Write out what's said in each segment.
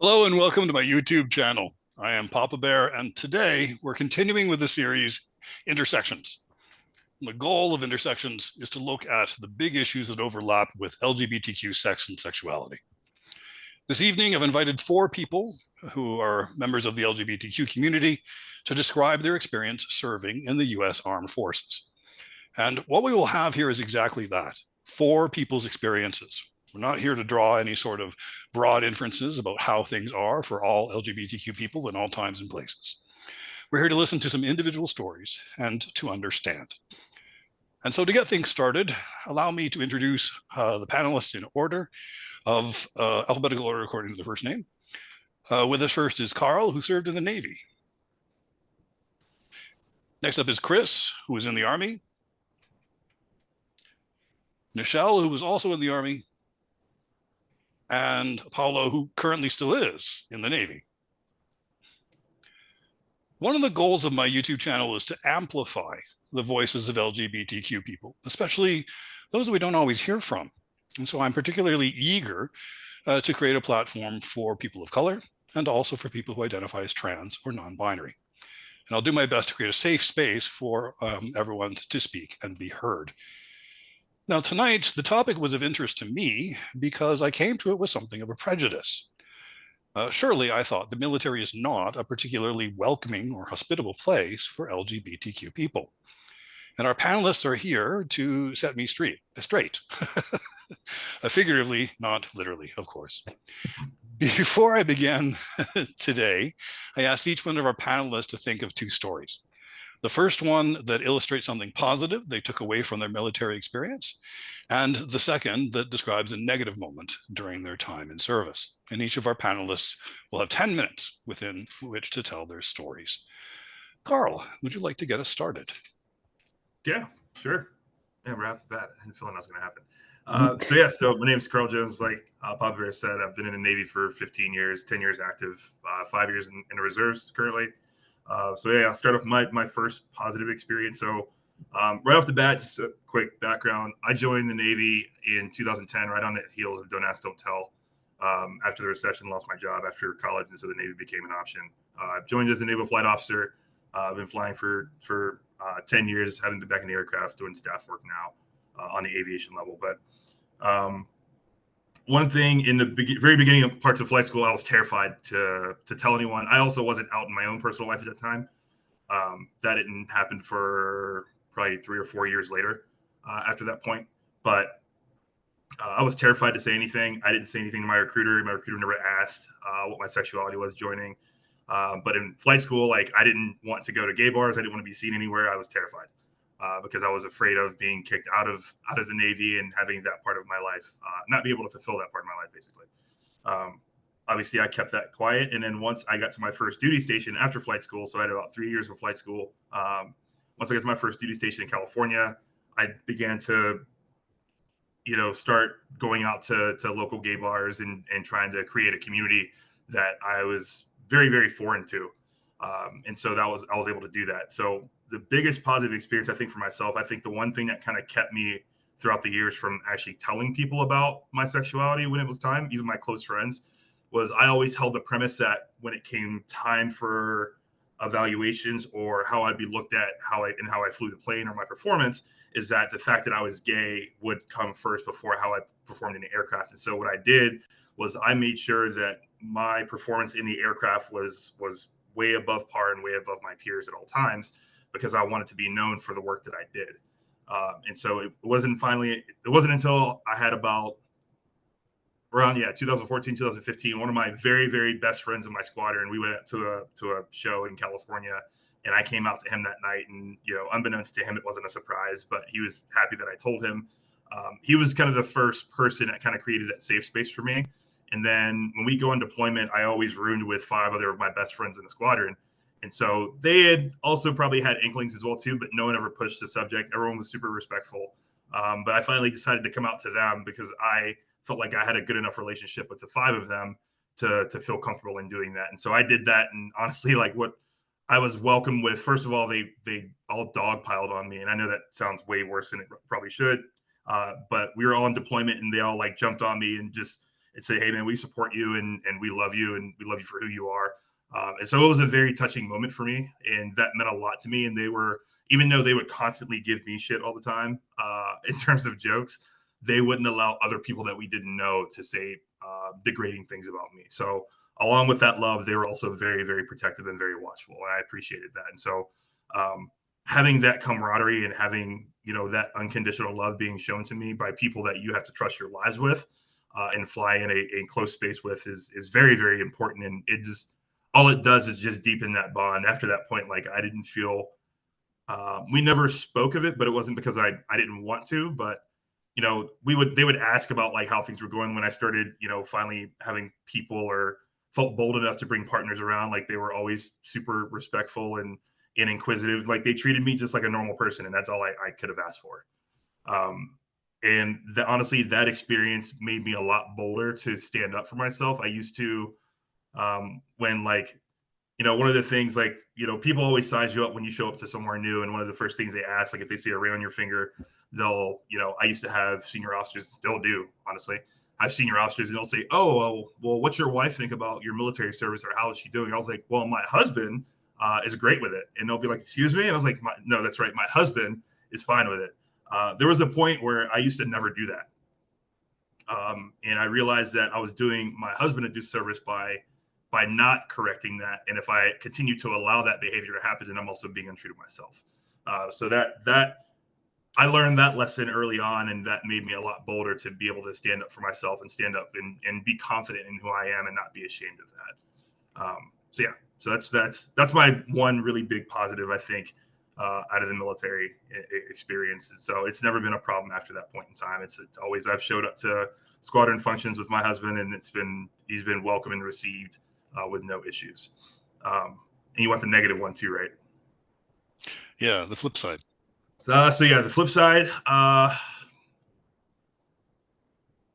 Hello and welcome to my YouTube channel. I am Papa Bear, and today we're continuing with the series Intersections. The goal of Intersections is to look at the big issues that overlap with LGBTQ sex and sexuality. This evening, I've invited 4 people who are members of the LGBTQ community to describe their experience serving in the US Armed Forces. And what we will have here is exactly that, 4 people's experiences. We're not here to draw any sort of broad inferences about how things are for all LGBTQ people in all times and places. We're here to listen to some individual stories and to understand. And so to get things started, allow me to introduce the panelists in order of alphabetical order according to the first name. With us first is Carl, who served in the Navy. Next up is Chris, who was in the Army. Nichele, who was also in the Army. And Paulo, who currently still is in the Navy. One of the goals of my YouTube channel is to amplify the voices of LGBTQ people, especially those that we don't always hear from. And so I'm particularly eager to create a platform for people of color and also for people who identify as trans or non-binary. And I'll do my best to create a safe space for everyone to speak and be heard. Now, tonight, the topic was of interest to me because I came to it with something of a prejudice. Surely, I thought the military is not a particularly welcoming or hospitable place for LGBTQ people. And our panelists are here to set me straight. Figuratively, not literally, of course. Before I begin today, I asked each one of our panelists to think of 2 stories. The first one that illustrates something positive they took away from their military experience, and the second that describes a negative moment during their time in service. And each of our panelists will have 10 minutes within which to tell their stories. Carl, would you like to get us started? Yeah, sure. Yeah, right off the bat, I had a feeling that was going to happen. So my name's Carl Jones. Like Papa Bear said, I've been in the Navy for 15 years, 10 years active, 5 years in the reserves currently. I'll start off my first positive experience. So right off the bat, just a quick background. I joined the Navy in 2010, right on the heels of Don't Ask, Don't Tell. After the recession, lost my job after college, and so the Navy became an option. Joined as a naval flight officer. I've been flying for 10 years, haven't been back in the aircraft, doing staff work now on the aviation level. But one thing in the very beginning of parts of flight school, I was terrified to tell anyone. I also wasn't out in my own personal life at that time. That didn't happen for probably 3 or 4 years later after that point. But I was terrified to say anything. I didn't say anything to my recruiter. My recruiter never asked what my sexuality was joining. But in flight school, like I didn't want to go to gay bars. I didn't want to be seen anywhere. I was terrified because I was afraid of being kicked out of the Navy and having that part of my life, not be able to fulfill that part of my life, basically. Obviously, I kept that quiet. And then once I got to my first duty station after flight school, so I had about 3 years of flight school. Once I got to my first duty station in California, I began to start going out to local gay bars and trying to create a community that I was very, very foreign to. And so I was able to do that. So the biggest positive experience, I think, for myself, I think the one thing that kind of kept me throughout the years from actually telling people about my sexuality when it was time, even my close friends, was I always held the premise that when it came time for evaluations or how I'd be looked at, how I flew the plane or my performance, is that the fact that I was gay would come first before how I performed in the aircraft. And so what I did was I made sure that my performance in the aircraft was way above par and way above my peers at all times, because I wanted to be known for the work that I did. And so it wasn't until I had about around 2014, 2015, one of my very, very best friends in my squadron, we went to a show in California, and I came out to him that night, and unbeknownst to him, it wasn't a surprise, but he was happy that I told him. He was kind of the first person that kind of created that safe space for me. And then when we go on deployment, I always roomed with 5 other of my best friends in the squadron. And so they had also probably had inklings as well too, but no one ever pushed the subject. Everyone was super respectful. But I finally decided to come out to them because I felt like I had a good enough relationship with the 5 of them to feel comfortable in doing that. And so I did that. And honestly, like what I was welcome with, first of all, they all dogpiled on me. And I know that sounds way worse than it probably should. But we were all on deployment and they all like jumped on me and just, and say, hey man, we support you and we love you and we love you for who you are. And so it was a very touching moment for me, and that meant a lot to me. And they were, even though they would constantly give me shit all the time in terms of jokes, they wouldn't allow other people that we didn't know to say degrading things about me. So along with that love, they were also very, very protective and very watchful, and I appreciated that. And so having that camaraderie and having, you know, that unconditional love being shown to me by people that you have to trust your lives with and fly in a close space with is very, very important. And it just, all it does is just deepen that bond. After that point, like I didn't feel, we never spoke of it, but it wasn't because I didn't want to, but you know, they would ask about like how things were going when I started, you know, finally having people or felt bold enough to bring partners around. Like they were always super respectful and inquisitive. Like they treated me just like a normal person, and that's all I could have asked for. And honestly, that experience made me a lot bolder to stand up for myself. I used to, when like, you know, one of the things like, you know, people always size you up when you show up to somewhere new. And one of the first things they ask, like if they see a ring on your finger, they'll, you know, I used to have senior officers, still do, honestly. I have senior officers and they'll say, oh, well, what's your wife think about your military service or how is she doing? I was like, well, my husband is great with it. And they'll be like, excuse me? And I was like, no, that's right. My husband is fine with it. There was a point where I used to never do that. And I realized that I was doing my husband a disservice by not correcting that. And if I continue to allow that behavior to happen, then I'm also being untrue to myself. So that I learned that lesson early on, and that made me a lot bolder to be able to stand up for myself and stand up and be confident in who I am and not be ashamed of that. So yeah, so that's my one really big positive, I think, out of the military experience. So it's never been a problem after that point in time. It's always, I've showed up to squadron functions with my husband, and he's been welcome and received with no issues. And you want the negative one too, right? Yeah, the flip side. So yeah, the flip side. I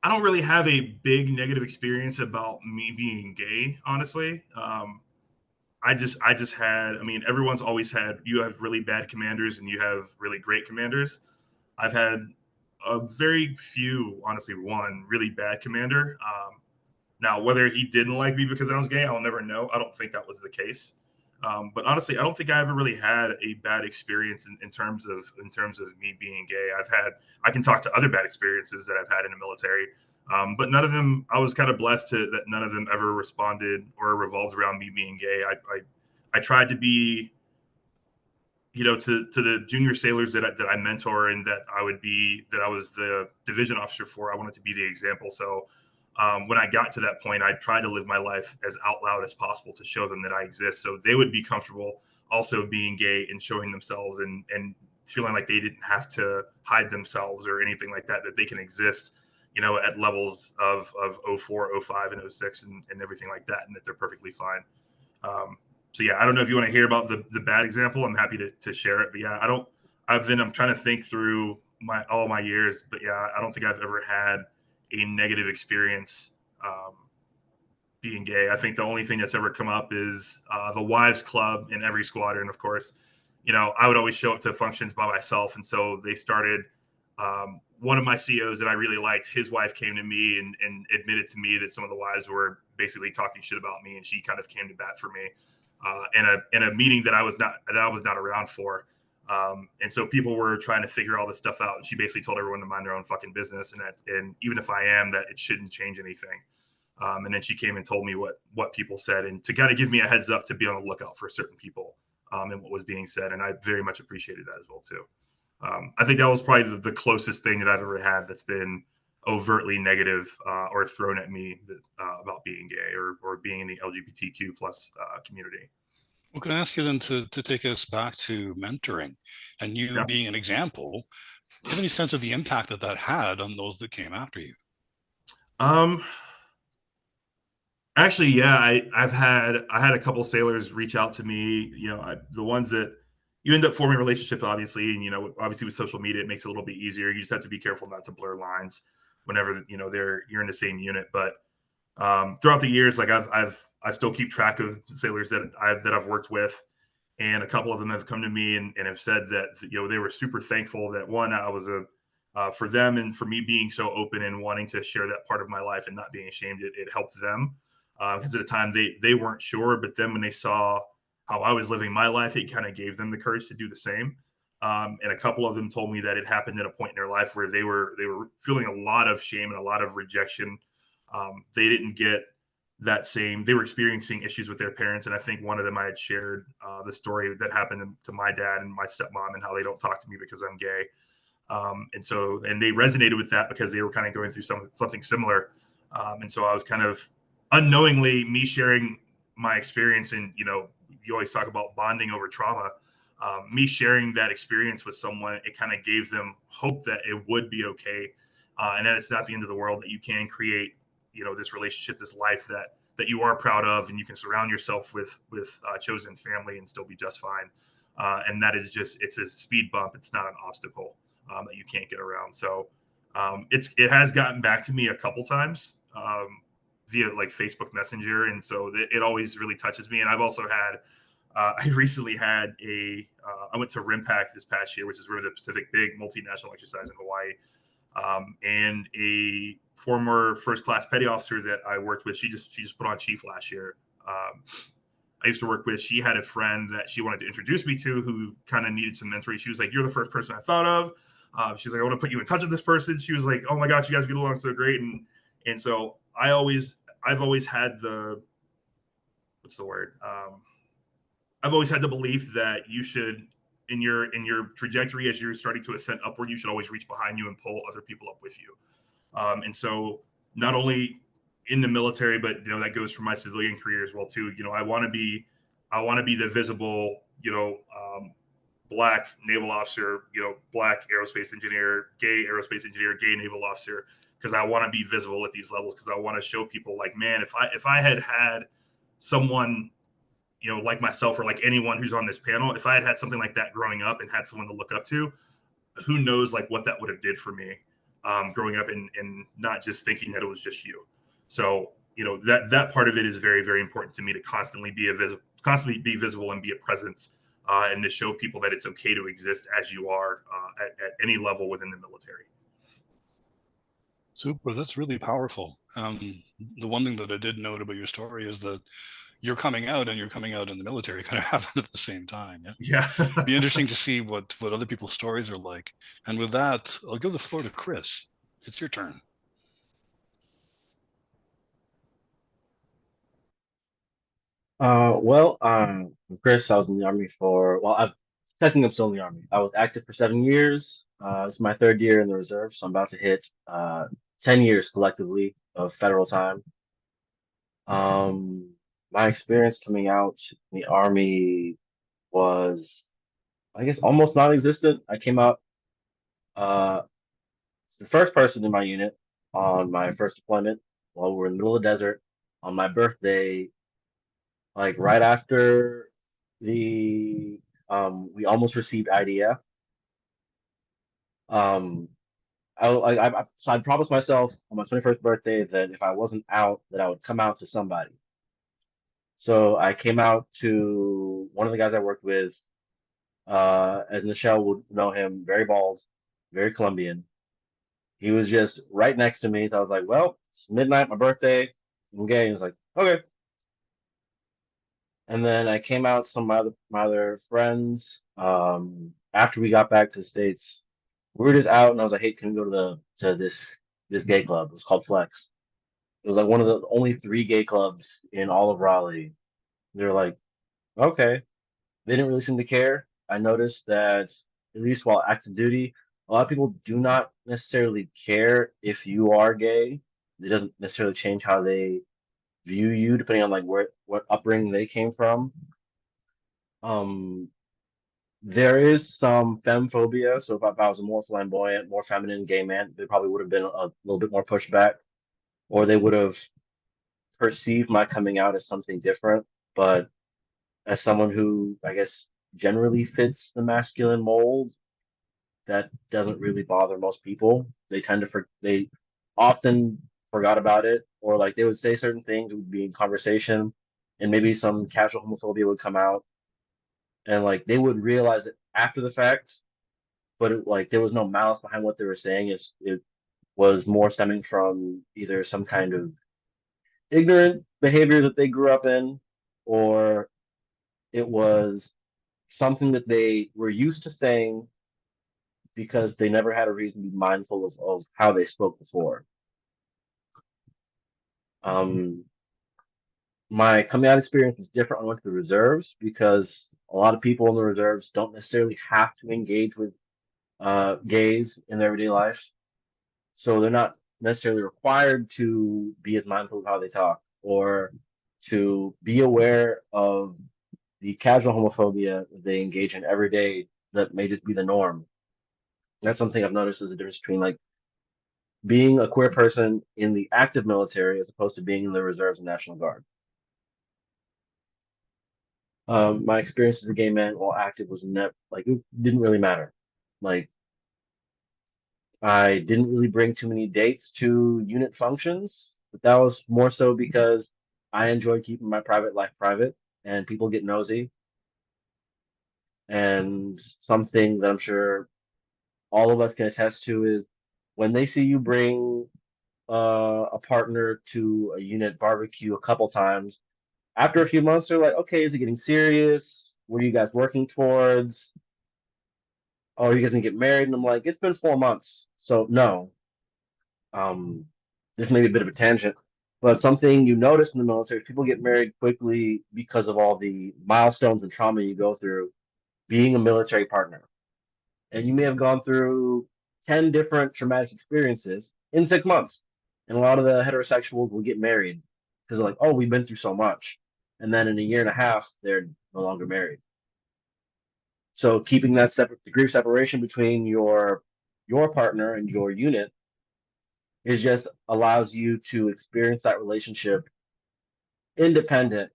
don't really have a big negative experience about me being gay, honestly. I just had. I mean, everyone's always had. You have really bad commanders, and you have really great commanders. I've had a very few, honestly, one really bad commander. Now, whether he didn't like me because I was gay, I'll never know. I don't think that was the case. But honestly, I don't think I ever really had a bad experience in terms of me being gay. I can talk to other bad experiences that I've had in the military, but none of them. I was kind of blessed that none of them ever responded or revolved around me being gay. I tried to be, you know, to the junior sailors that I mentor and that I was the division officer for. I wanted to be the example. So when I got to that point, I tried to live my life as out loud as possible to show them that I exist, so they would be comfortable also being gay and showing themselves and feeling like they didn't have to hide themselves or anything like that. That they can exist, you know, at levels of 04, 05, and 06 and everything like that, and that they're perfectly fine. So yeah, I don't know if you want to hear about the bad example. I'm happy to share it, but yeah, I'm trying to think through all my years, but yeah, I don't think I've ever had a negative experience being gay. I think the only thing that's ever come up is the wives club in every squadron. Of course, you know, I would always show up to functions by myself, and so they started. One of my COs that I really liked, his wife came to me and admitted to me that some of the wives were basically talking shit about me, and she kind of came to bat for me in a meeting that I was not around for. And so people were trying to figure all this stuff out. And she basically told everyone to mind their own fucking business. And even if I am, that it shouldn't change anything. And then she came and told me what people said, and to kind of give me a heads up to be on the lookout for certain people and what was being said. And I very much appreciated that as well too. I think that was probably the closest thing that I've ever had that's been overtly negative or thrown at me about being gay or being in the LGBTQ plus community. Well, can I ask you then to take us back to mentoring and you Yeah. being an example? Do you have any sense of the impact that had on those that came after you? Um, Actually, yeah, I had a couple sailors reach out to me. You know, the ones that you end up forming relationships, obviously, and you know, obviously with social media, it makes it a little bit easier. You just have to be careful not to blur lines whenever you know you're in the same unit. But throughout the years, like I still keep track of sailors that I've worked with, and a couple of them have come to me and have said that you know they were super thankful that one, I was For them and for me being so open and wanting to share that part of my life and not being ashamed, it helped them because at the time they weren't sure, but then when they saw how I was living my life, it kind of gave them the courage to do the same. And a couple of them told me that it happened at a point in their life where they were feeling a lot of shame and a lot of rejection. They didn't get that same. They were experiencing issues with their parents, and I think one of them I had shared the story that happened to my dad and my stepmom and how they don't talk to me because I'm gay. And they resonated with that because they were kind of going through something similar. And so I was kind of unknowingly me sharing my experience. And, you always talk about bonding over trauma. Me sharing that experience with someone, it kind of gave them hope that it would be okay. And that it's not the end of the world, that you can create, this relationship, this life that you are proud of, and you can surround yourself with chosen family and still be just fine. And that is it's a speed bump. It's not an obstacle that you can't get around. So it has gotten back to me a couple times via like Facebook Messenger, and so it always really touches me. And I've also had I recently had I went to RIMPAC this past year, which is Rim of the Pacific, big multinational exercise in Hawaii, and a former first class petty officer that I worked with. She just put on chief last year. I used to work with, she had a friend that she wanted to introduce me to who kind of needed some mentoring. She was like, "You're the first person I thought of." She's like, "I want to put you in touch with this person." She was like, "Oh my gosh, you guys get along so great." And so I've always had what's the word? I've always had the belief that you should, in your trajectory as you're starting to ascend upward, you should always reach behind you and pull other people up with you. And so not only in the military, but that goes for my civilian career as well too. I want to be the visible, black naval officer, black aerospace engineer, gay aerospace engineer, gay naval officer, because I want to be visible at these levels, because I want to show people like, man, if I had someone, like myself or like anyone who's on this panel, if I had something like that growing up and had someone to look up to, who knows like what that would have did for me growing up, and not just thinking that it was just you. So that part of it is very, very important to me, to constantly be visible and be a presence, and to show people that it's okay to exist as you are at any level within the military. Super. That's really powerful. The one thing that I did note about your story is that you're coming out and you're coming out in the military kind of happened at the same time. Yeah. Yeah. Be interesting to see what other people's stories are like. And with that, I'll give the floor to Chris. It's your turn. Chris, I was in the Army I've technically I'm still in the Army. I was active for 7 years. It's my third year in the reserve, so I'm about to hit 10 years collectively of federal time. Um, my experience coming out in the Army was, I guess, almost non-existent. I came out uh, the first person in my unit on my first deployment while we were in the middle of the desert on my birthday, like right after the we almost received IDF. Um, so I promised myself on my 21st birthday that if I wasn't out, that I would come out to somebody. So I came out to one of the guys I worked with, as Nichele would know him, very bald, very Colombian. He was just right next to me. So I was like, "Well, it's midnight, my birthday. I'm gay." He was like, "Okay." And then I came out to some of my other friends. After we got back to the States, we were just out, and I was like, "Hey, can we go to this gay club? It's called Flex." It was like one of the only three gay clubs in all of Raleigh. They were like, "Okay." They didn't really seem to care. I noticed that at least while active duty, a lot of people do not necessarily care if you are gay. It doesn't necessarily change how they view you, depending on like what upbringing they came from. Um, there is some femme phobia. So if I was a more flamboyant, more feminine gay man, there probably would have been a little bit more pushback, or they would have perceived my coming out as something different. But as someone who, I guess, generally fits the masculine mold, that doesn't really bother most people. They often forgot about it, or like they would say certain things, it would be in conversation, and maybe some casual homophobia would come out, and like they would realize it after the fact, but there was no malice behind what they were saying. It was more stemming from either some kind of ignorant behavior that they grew up in, or it was something that they were used to saying because they never had a reason to be mindful of how they spoke before. Um, my coming out experience was different when I went to the reserves because a lot of people in the reserves don't necessarily have to engage with gays in their everyday life. So they're not necessarily required to be as mindful of how they talk or to be aware of the casual homophobia they engage in every day that may just be the norm. That's something I've noticed is the difference between like being a queer person in the active military as opposed to being in the reserves and National Guard. My experience as a gay man while active was never like it didn't really matter. Like I didn't really bring too many dates to unit functions, but that was more so because I enjoy keeping my private life private and people get nosy. And something that I'm sure all of us can attest to is when they see you bring a partner to a unit barbecue a couple times, after a few months, they're like, okay, is it getting serious? What are you guys working towards? Oh, are you guys gonna get married? And I'm like, it's been 4 months. So no, um, this may be a bit of a tangent, but something you notice in the military, people get married quickly because of all the milestones and trauma you go through being a military partner. And you may have gone through 10 different traumatic experiences in 6 months. And a lot of the heterosexuals will get married because they're like, oh, we've been through so much. And then in a year and a half, they're no longer married. So keeping that separate degree of separation between your partner and your unit is just allows you to experience that relationship independent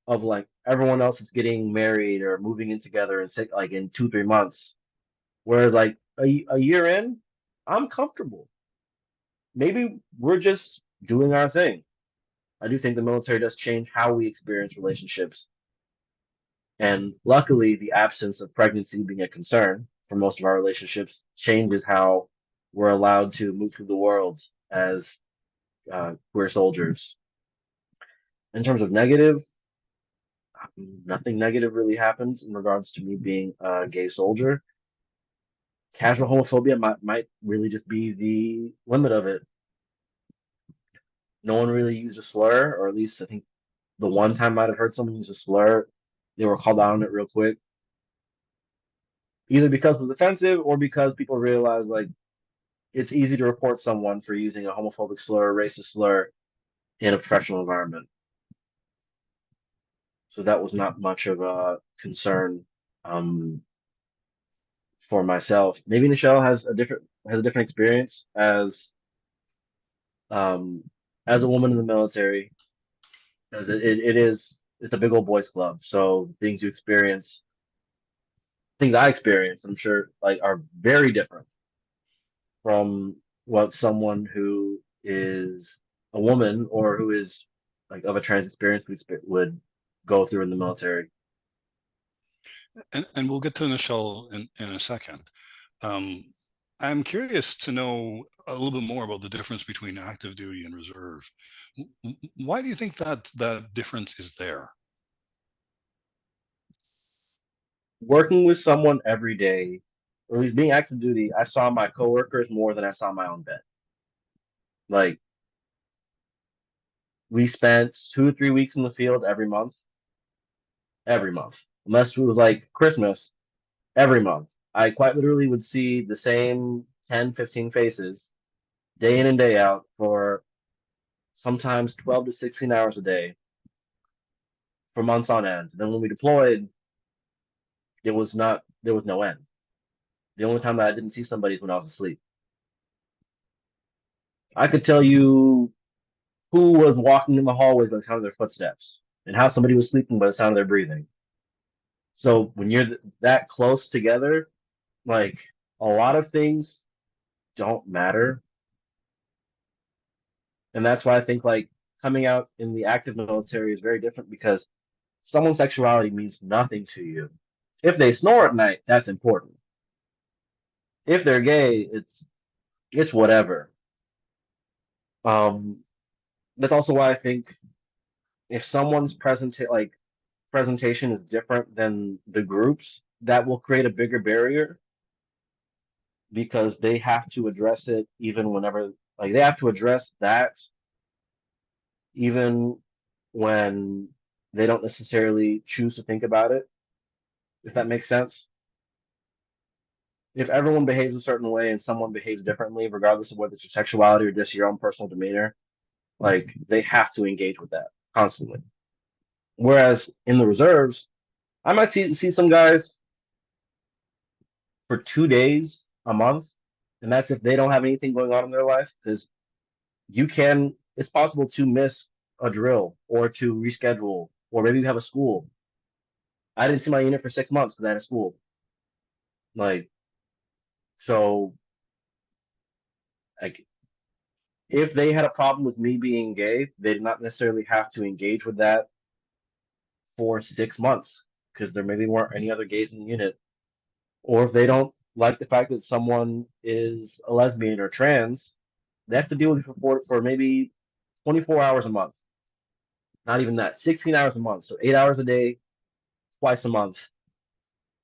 of like everyone else that's getting married or moving in together in like in 2 3 months. Whereas like a year in, I'm comfortable. Maybe we're just doing our thing. I do think the military does change how we experience relationships. And luckily, the absence of pregnancy being a concern for most of our relationships changes how we're allowed to move through the world as queer soldiers. In terms of negative, nothing negative really happens in regards to me being a gay soldier. Casual homophobia might really just be the limit of it. No one really used a slur, or at least I think the one time I might have heard someone use a slur, they were called out on it real quick, either because it was offensive or because people realized like it's easy to report someone for using a homophobic slur, a racist slur in a professional environment. So that was not much of a concern um, for myself. Maybe Nichele has a different experience um, as a woman in the military, because it's a big old boys club. So things I experience, I'm sure like are very different from what someone who is a woman or who is like of a trans experience would go through in the military. And we'll get to Nichele in a second. Um, I'm curious to know a little bit more about the difference between active duty and reserve. Why do you think that that difference is there? Working with someone every day, or at least being active duty, I saw my coworkers more than I saw my own bed. Like we spent 2 3 weeks in the field every month, unless it was like Christmas, every month. I quite literally would see the same 10, 15 faces day in and day out for sometimes 12 to 16 hours a day for months on end. Then when we deployed, there was no end. The only time that I didn't see somebody is when I was asleep. I could tell you who was walking in the hallways by the sound of their footsteps and how somebody was sleeping by the sound of their breathing. So when you're that close together, like a lot of things don't matter. And that's why I think like coming out in the active military is very different because someone's sexuality means nothing to you. If they snore at night, that's important. if they're gay, it's whatever. Um, that's also why I think if someone's presentation is different than the groups, that will create a bigger barrier because they have to address it even whenever, like, they have to address that even when they don't necessarily choose to think about it, if that makes sense. If everyone behaves a certain way and someone behaves differently, regardless of whether it's your sexuality or just your own personal demeanor, like they have to engage with that constantly. Whereas in the reserves, I might see some guys for 2 days a month, and that's if they don't have anything going on in their life. Because it's possible to miss a drill or to reschedule, or maybe you have a school. I didn't see my unit for 6 months because I had a school. Like, so, like, if they had a problem with me being gay, they did not necessarily have to engage with that for 6 months because there maybe weren't any other gays in the unit. Or if they don't like the fact that someone is a lesbian or trans, they have to deal with it for maybe 24 hours a month. Not even that, 16 hours a month. So 8 hours a day, twice a month.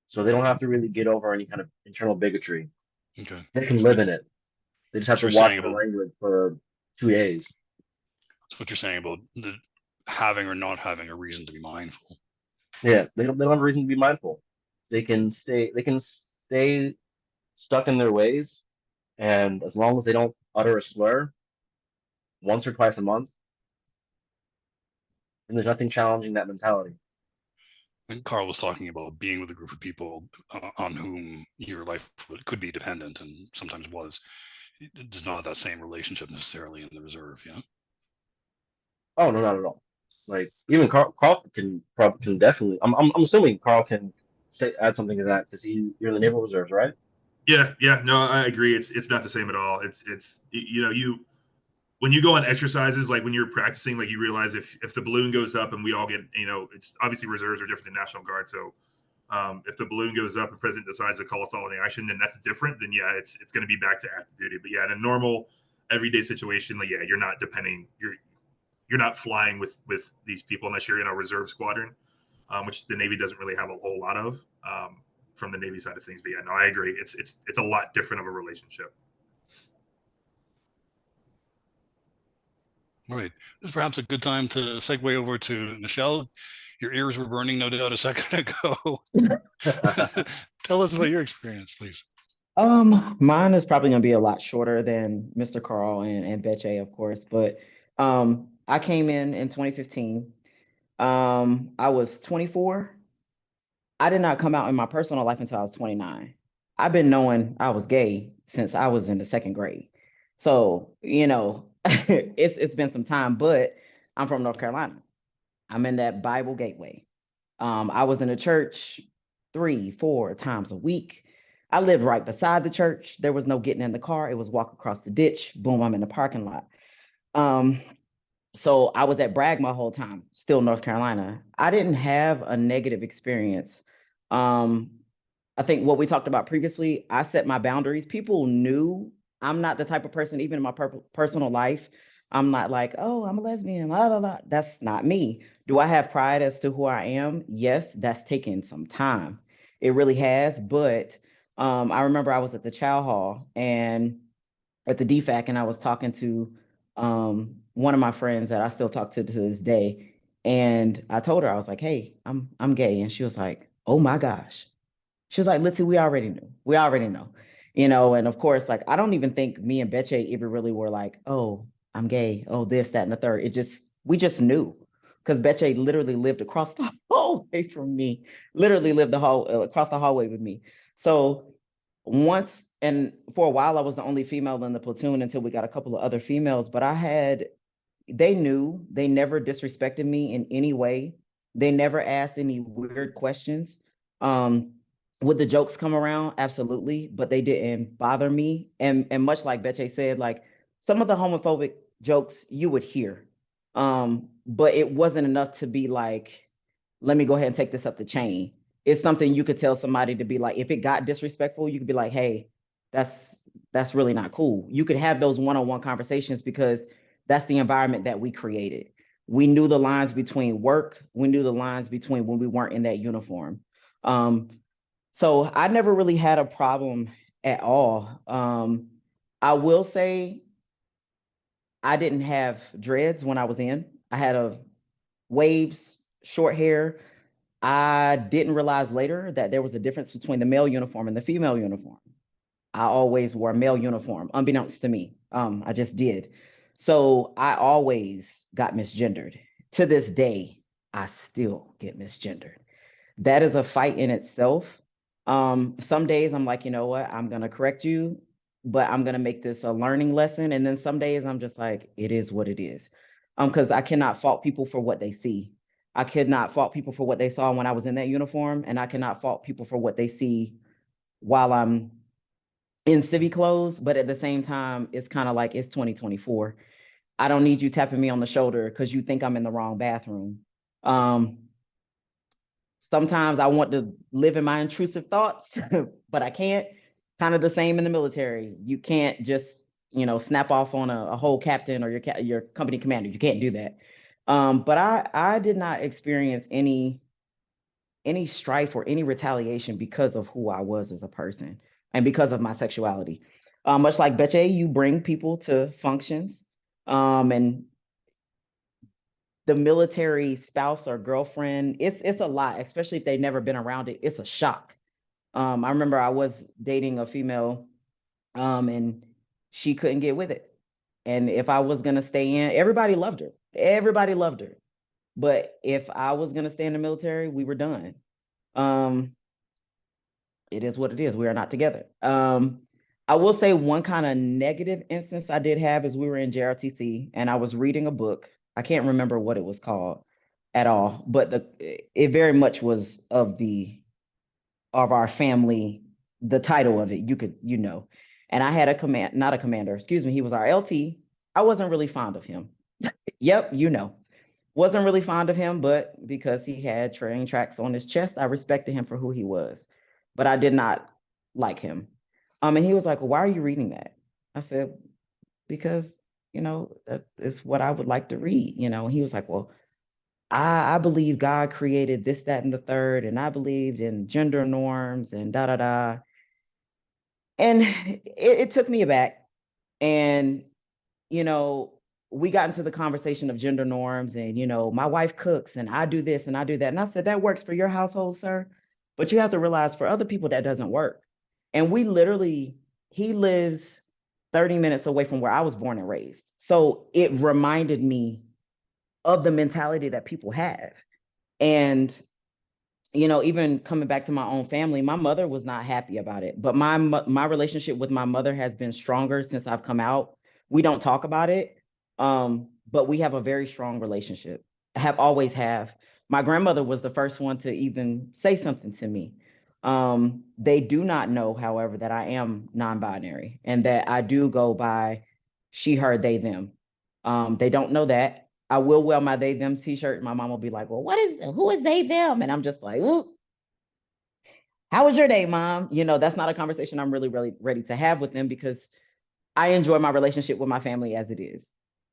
So they don't have to really get over any kind of internal bigotry. Okay. They can So live in it. They just have what to you're watch saying their about language for 2 days. what you're saying about the having or not having a reason to be mindful. Yeah, they don't have a reason to be mindful. They can stay stuck in their ways, and as long as they don't utter a slur once or twice a month, then there's nothing challenging that mentality. And Carl was talking about being with a group of people on whom your life could be dependent and sometimes was. It's not that same relationship necessarily in the reserve, you know? Oh no, not at all. Like even Carl can definitely. I'm assuming Carl can add something to that because you're in the naval reserves, right? Yeah, no, I agree. It's not the same at all. It's you know you when you go on exercises, like when you're practicing, like you realize if the balloon goes up and we all get, it's obviously reserves are different than National Guard. So if the balloon goes up and president decides to call us all in action, then that's different. Then yeah, it's going to be back to active duty. But yeah, in a normal everyday situation, like yeah, you're not depending. You're not flying with these people unless you're in a reserve squadron, which the Navy doesn't really have a whole lot of from the Navy side of things. But yeah, no, I agree. It's a lot different of a relationship. All right. This is perhaps a good time to segue over to Nichele. Your ears were burning, no doubt, a second ago. Tell us about your experience, please. Mine is probably gonna be a lot shorter than Mr. Carl and Betche, of course, but I came in 2015. I was 24. I did not come out in my personal life until I was 29. I've been knowing I was gay since I was in the second grade. So, it's been some time, but I'm from North Carolina. I'm in that Bible gateway. I was in a church 3, 4 times a week. I lived right beside the church. There was no getting in the car. It was walk across the ditch. Boom, I'm in the parking lot. Um, so I was at Bragg my whole time, still North Carolina. I didn't have a negative experience. Um, I think what we talked about previously, I set my boundaries. People knew I'm not the type of person, even in my personal life. I'm not like, oh, I'm a lesbian, blah, blah, blah. That's not me. Do I have pride as to who I am? Yes, that's taken some time. It really has. But I remember I was at the Chow Hall and at the DFAC, and I was talking to one of my friends that I still talk to this day. And I told her, I was like, hey, I'm gay. And she was like, oh my gosh. She was like, Litzy, we already knew. We already know. And of course, like I don't even think me and Betche even really were like, oh, I'm gay. Oh, this, that, and the third. We just knew. Because Betche literally lived across the hallway from me, literally lived across the hallway with me. So once and for a while, I was the only female in the platoon until we got a couple of other females. But they knew, they never disrespected me in any way. They never asked any weird questions. Um, would the jokes come around? Absolutely, but they didn't bother me. And much like Betche said, like some of the homophobic jokes you would hear, but it wasn't enough to be like, let me go ahead and take this up the chain. It's something you could tell somebody to be like, if it got disrespectful, you could be like, hey, that's that's really not cool. You could have those one-on-one conversations because that's the environment that we created. We knew the lines between work, we knew the lines between when we weren't in that uniform. Um, so I never really had a problem at all. I will say I didn't have dreads when I was in. I had a waves, short hair. I didn't realize later that there was a difference between the male uniform and the female uniform. I always wore a male uniform, unbeknownst to me. I just did. So I always got misgendered. To this day, I still get misgendered. That is a fight in itself. Some days I'm like, you know what, I'm gonna correct you, but I'm gonna make this a learning lesson. And then some days I'm just like, it is what it is. Because I cannot fault people for what they see. I could not fault people for what they saw when I was in that uniform, and I cannot fault people for what they see while I'm in civvy clothes. But at the same time, it's kind of like it's 2024. I don't need you tapping me on the shoulder because you think I'm in the wrong bathroom. Um, Sometimes I want to live in my intrusive thoughts, but I can't. Kind of the same in the military. You can't just, snap off on a whole captain or your company commander. You can't do that. But I did not experience any strife or any retaliation because of who I was as a person and because of my sexuality. Much like Betche, you bring people to functions, and the military spouse or girlfriend, it's a lot, especially if they've never been around it. It's a shock. I remember I was dating a female, and she couldn't get with it. And if I was gonna stay in, everybody loved her. Everybody loved her. But if I was gonna stay in the military, we were done. Um, it is what it is. We are not together. I will say one kind of negative instance I did have is we were in JRTC and I was reading a book. I can't remember what it was called at all, but it very much was of our family, the title of it, And I had not a commander, excuse me, he was our LT. I wasn't really fond of him. Yep, wasn't really fond of him, but because he had train tracks on his chest, I respected him for who he was. But I did not like him. And he was like, well, why are you reading that? I said, because, that is what I would like to read, And he was like, well, I believe God created this, that, and the third, and I believed in gender norms and da da da. And it took me aback. And you know, we got into the conversation of gender norms and, my wife cooks and I do this and I do that. And I said, that works for your household, sir. But you have to realize for other people, that doesn't work. And he lives 30 minutes away from where I was born and raised. So it reminded me of the mentality that people have. And, even coming back to my own family, my mother was not happy about it. But my relationship with my mother has been stronger since I've come out. We don't talk about it, but we have a very strong relationship. I have always have. My grandmother was the first one to even say something to me. They do not know, however, that I am non-binary and that I do go by she, her, they, them. They don't know that. I will wear my they them t-shirt. My mom will be like, well, who is they them? And I'm just like, ooh, how was your day, mom? That's not a conversation I'm really, really ready to have with them because I enjoy my relationship with my family as it is.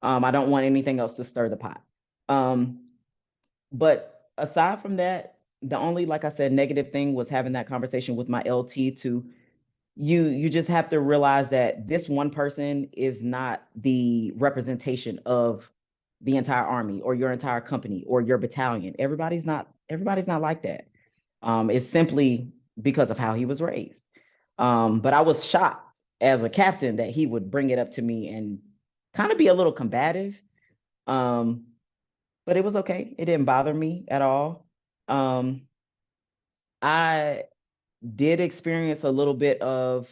I don't want anything else to stir the pot. But aside from that, the only, like I said, negative thing was having that conversation with my LT to you just have to realize that this one person is not the representation of the entire army or your entire company or your battalion. Everybody's not like that. It's simply because of how he was raised. But I was shocked as a captain that he would bring it up to me and kind of be a little combative. But it was okay. It didn't bother me at all. I did experience a little bit of,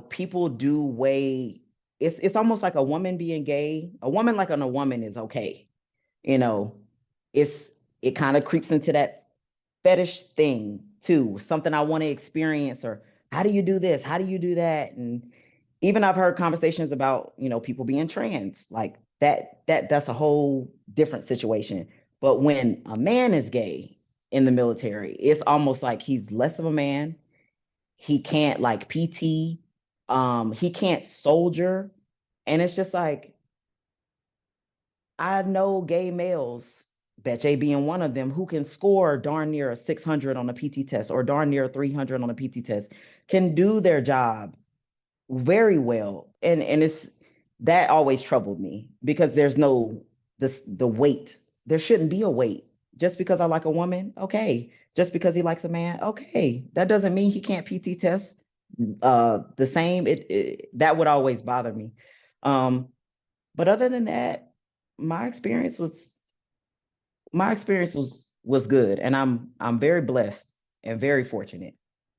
people do weigh. It's almost like a woman being gay. A woman like a woman is okay. You know, it's it kind of creeps into that fetish thing too, something I want to experience, or how do you do this? How do you do that? And even I've heard conversations about, people being trans, like that's a whole different situation. But when a man is gay in the military, it's almost like he's less of a man. he can't like PT, he can't soldier. And it's just like, I know gay males, Betche being one of them, who can score darn near a 600 on a PT test or darn near a 300 on a PT test, can do their job very well. And it's that always troubled me because there's no the weight. There shouldn't be a weight. Just because I like a woman, okay. Just because he likes a man, okay. That doesn't mean he can't PT test. The same. That would always bother me. But other than that, my experience was my experience was good, and I'm very blessed and very fortunate.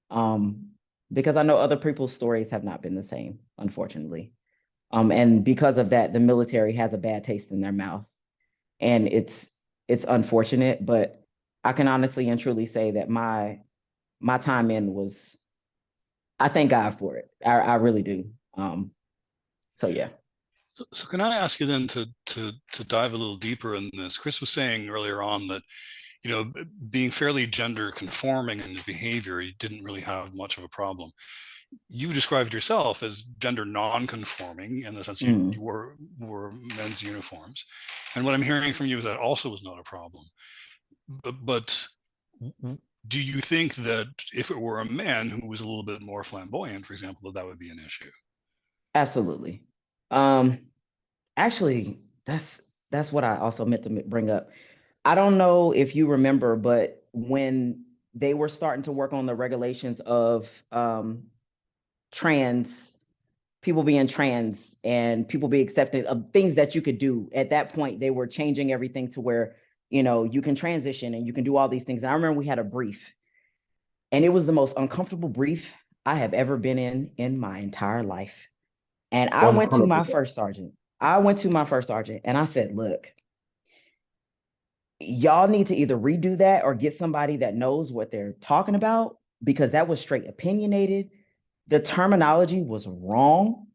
Um, because I know other people's stories have not been the same, unfortunately. And because of that, the military has a bad taste in their mouth, and it's unfortunate. But I can honestly and truly say that my time in was, I thank God for it. I really do. So yeah. So can I ask you then to dive a little deeper in this? Chris was saying earlier on that, you know, being fairly gender conforming in his behavior, he didn't really have much of a problem. You described yourself as gender non-conforming in the sense you Mm. wore men's uniforms, and what I'm hearing from you is that also was not a problem. But do you think that if it were a man who was a little bit more flamboyant, for example, that would be an issue? Absolutely. Um, Actually, that's what I also meant to bring up. I don't know if you remember, but when they were starting to work on the regulations of trans people being trans and people being accepted of things that you could do, at that point they were changing everything to where, you can transition and you can do all these things. And I remember we had a brief, and it was the most uncomfortable brief I have ever been in my entire life. And I went to my 100%. first sergeant. I went to my first sergeant and I said, look, y'all need to either redo that or get somebody that knows what they're talking about, because that was straight opinionated. The terminology was wrong.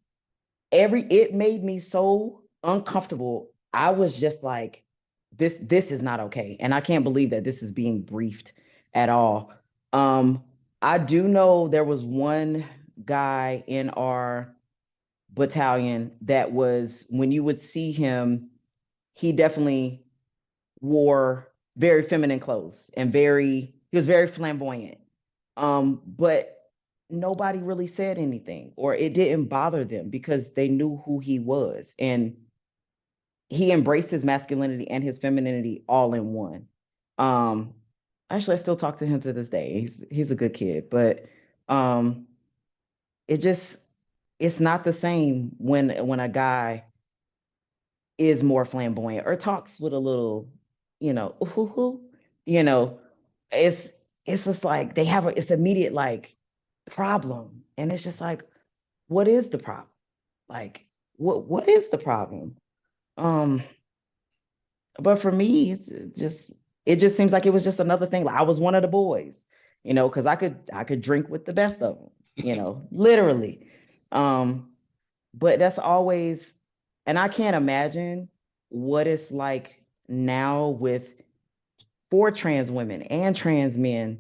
It made me so uncomfortable. I was just like, this is not okay. And I can't believe that this is being briefed at all. Um, I do know there was one guy in our battalion that was, when you would see him, he definitely wore very feminine clothes and he was very flamboyant. But nobody really said anything, or it didn't bother them because they knew who he was. And he embraced his masculinity and his femininity all in one. Um, Actually, I still talk to him to this day. He's a good kid, but um, it just it's not the same when a guy is more flamboyant or talks with a little, ooh, hoo, hoo, you know, it's it's just like they have it's immediate like problem, and it's just like, what is the problem? Like, what is the problem? Um, but for me, it just seems like it was just another thing. Like I was one of the boys, because I could drink with the best of them, literally. Um, but that's always, and I can't imagine what it's like now with for trans women and trans men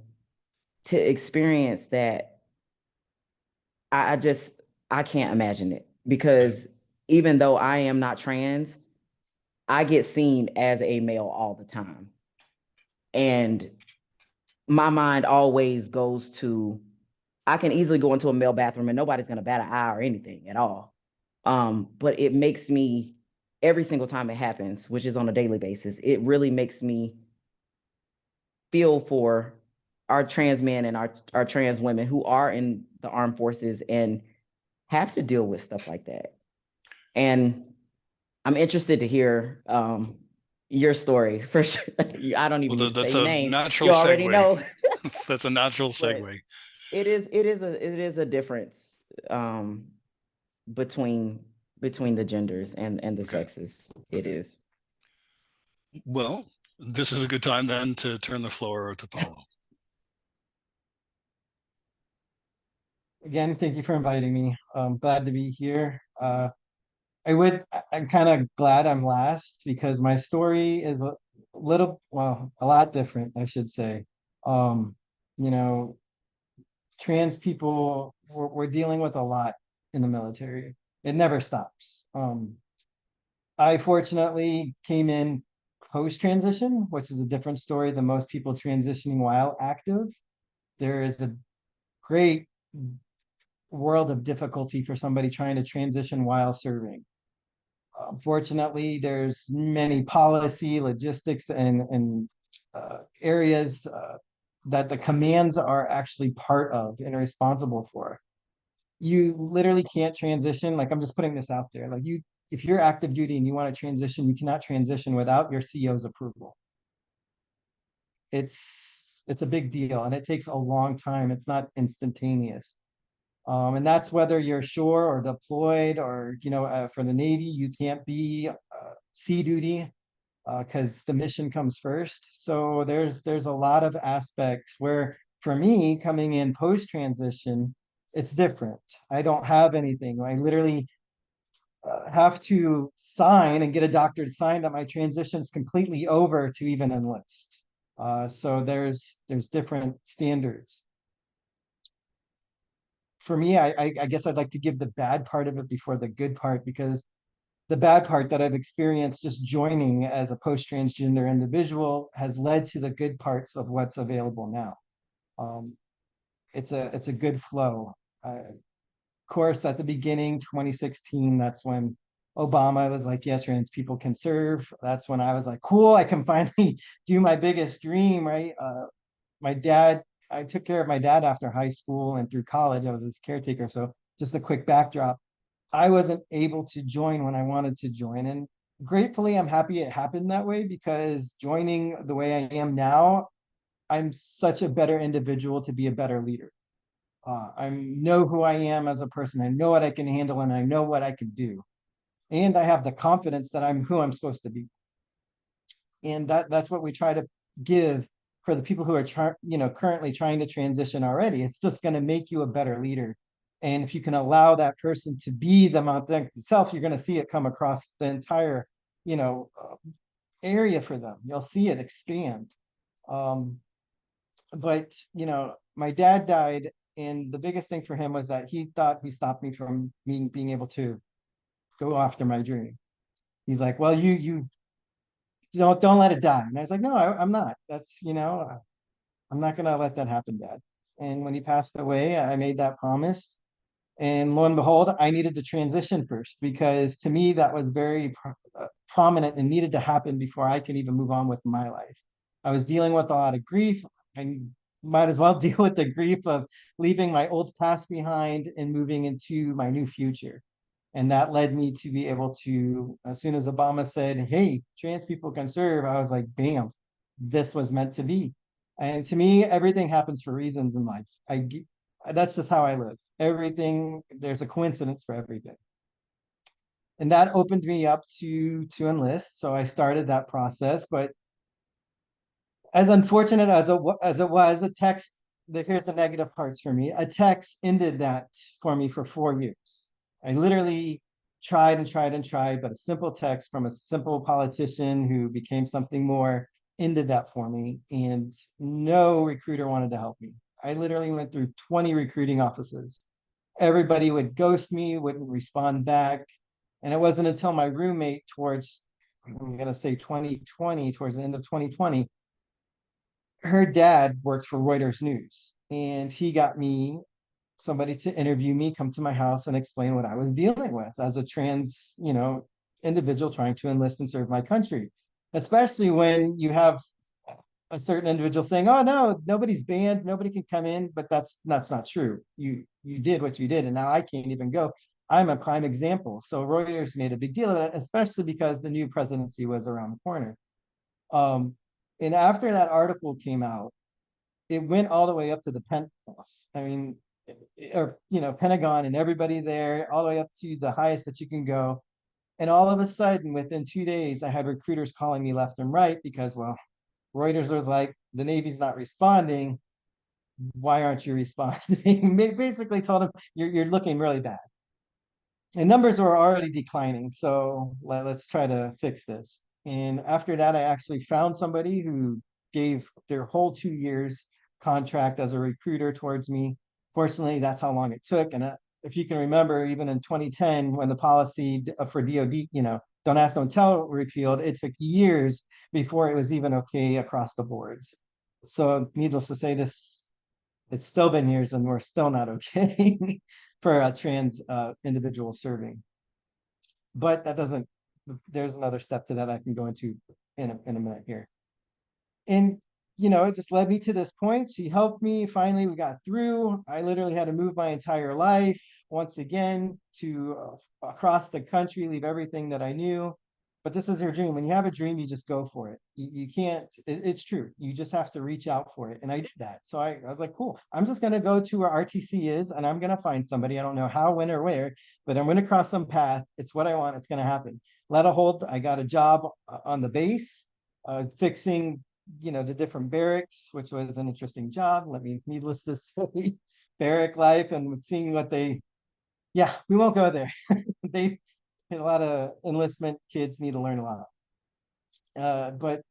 to experience that. I just I can't imagine it, Right. because even though I am not trans, I get seen as a male all the time. And my mind always goes to, I can easily go into a male bathroom and nobody's gonna bat an eye or anything at all. But it makes me, every single time it happens, which is on a daily basis, it really makes me feel for our trans men and our trans women who are in the armed forces and have to deal with stuff like that. And I'm interested to hear your story for sure. I don't even Well, need to say that's your a name. natural You already segue. know. That's a natural But segue. it is a difference um, between the genders and the Okay. sexes. It Okay. is. Well, this is a good time then to turn the floor to Paulo. Again, thank you for inviting me. Glad to be here. I'm kind of glad I'm last because my story is a lot different, I should say. Um, you know, trans people, we're dealing with a lot in the military. It never stops. I fortunately came in post-transition, which is a different story than most people transitioning while active. There is a great world of difficulty for somebody trying to transition while serving. Unfortunately, there's many policy, logistics, and areas that the commands are actually part of and are responsible for. You literally can't transition. Like, I'm just putting this out there. Like, if you're active duty and you want to transition, you cannot transition without your CO's approval. It's a big deal, and it takes a long time. It's not instantaneous. And that's whether you're shore or deployed, or for the Navy, you can't be sea duty because the mission comes first. So there's a lot of aspects where, for me, coming in post transition, it's different. I don't have anything. I literally have to sign and get a doctor to sign that my transition is completely over to even enlist. So there's different standards. For me, I guess I'd like to give the bad part of it before the good part, because the bad part that I've experienced just joining as a post-transgender individual has led to the good parts of what's available now. It's a good flow. Of course, at the beginning, 2016, that's when Obama was like, yes, trans people can serve. That's when I was like, cool, I can finally do my biggest dream, right? I took care of my dad after high school and through college. I was his caretaker. So just a quick backdrop. I wasn't able to join when I wanted to join. And gratefully, I'm happy it happened that way, because joining the way I am now, I'm such a better individual to be a better leader. I know who I am as a person. I know what I can handle, and I know what I can do. And I have the confidence that I'm who I'm supposed to be. And that's what we try to give for the people who are currently trying to transition already. It's just going to make you a better leader. And if you can allow that person to be them authentic self, you're going to see it come across the entire area for them. You'll see it expand. But my dad died, and the biggest thing for him was that he thought he stopped me from being able to go after my dream. He's like, well, you don't let it die. And I was like, no, I'm not. That's I'm not gonna let that happen, Dad. And when he passed away, I made that promise. And lo and behold, I needed to transition first, because to me that was very prominent and needed to happen before I could even move on with my life. I was dealing with a lot of grief. I might as well deal with the grief of leaving my old past behind and moving into my new future. And that led me to be able to, as soon as Obama said, hey, trans people can serve, I was like, bam, this was meant to be. And to me, everything happens for reasons in life. That's just how I live. Everything, there's a coincidence for everything. And that opened me up to enlist. So I started that process. But as unfortunate as it was, a text, here's the negative parts for me. A text ended that for me for 4 years. I literally tried and tried and tried, but a simple text from a simple politician who became something more ended that for me. And no recruiter wanted to help me. I literally went through 20 recruiting offices. Everybody would ghost me, wouldn't respond back. And it wasn't until my roommate towards, I'm going to say 2020, towards the end of 2020, her dad worked for Reuters News, and he got me somebody to interview me, come to my house and explain what I was dealing with as a trans, individual trying to enlist and serve my country. Especially when you have a certain individual saying, "Oh no, nobody's banned, nobody can come in," but that's not true. You did what you did, and now I can't even go. I'm a prime example. So Reuters made a big deal of it, especially because the new presidency was around the corner. And after that article came out, it went all the way up to the Pentagon. I mean, or Pentagon and everybody there, all the way up to the highest that you can go. And all of a sudden, within 2 days, I had recruiters calling me left and right because, well, Reuters was like, the Navy's not responding. Why aren't you responding? Basically told them, you're looking really bad. And numbers were already declining. So let's try to fix this. And after that, I actually found somebody who gave their whole 2 years contract as a recruiter towards me. Fortunately, that's how long it took. And if you can remember, even in 2010, when the policy for DOD, don't ask, don't tell repealed, it took years before it was even okay across the boards. So needless to say, it's still been years and we're still not okay for a trans individual serving. But that doesn't, there's another step to that I can go into in a minute here. And it just led me to this point. She helped me. Finally, we got through. I literally had to move my entire life once again to across the country, leave everything that I knew. But this is your dream. When you have a dream, you just go for it. You can't, it's true. You just have to reach out for it. And I did that. So I was like, cool. I'm just going to go to where RTC is and I'm going to find somebody. I don't know how, when, or where, but I'm going to cross some path. It's what I want. It's going to happen. I got a job on the base, fixing the different barracks, which was an interesting job. Needless to say, barrack life and seeing what we won't go there. A lot of enlistment kids need to learn a lot. But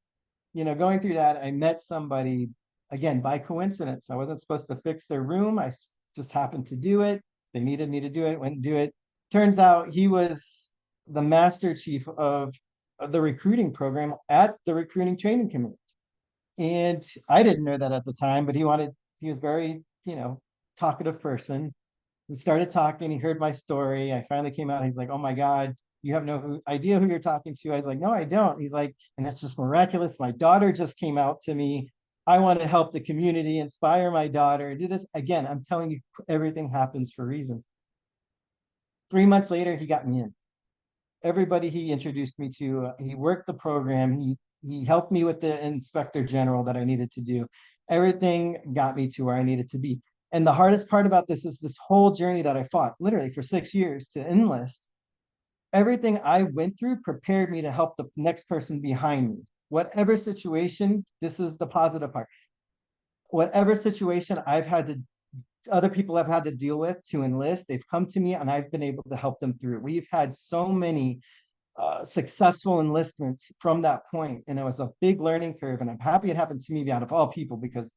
going through that, I met somebody again by coincidence. I wasn't supposed to fix their room. I just happened to do it. They needed me to do it, went and do it. Turns out he was the master chief of the recruiting program at the recruiting training committee. And I didn't know that at the time, but he was very, talkative person. We started talking, he heard my story. I finally came out, he's like, oh my God, you have no idea who you're talking to. I was like, no, I don't. He's like, and it's just miraculous. My daughter just came out to me. I want to help the community, inspire my daughter, do this. Again, I'm telling you, everything happens for reasons. 3 months later, he got me in. Everybody he introduced me to, he worked the program. He helped me with the inspector general that I needed to do. Everything got me to where I needed to be. And the hardest part about this is this whole journey that I fought literally for 6 years to enlist. Everything I went through prepared me to help the next person behind me. Whatever situation, this is the positive part. Whatever situation other people have had to deal with to enlist, they've come to me and I've been able to help them through it. We've had so many successful enlistments from that point, and it was a big learning curve. And I'm happy it happened to me out of all people, because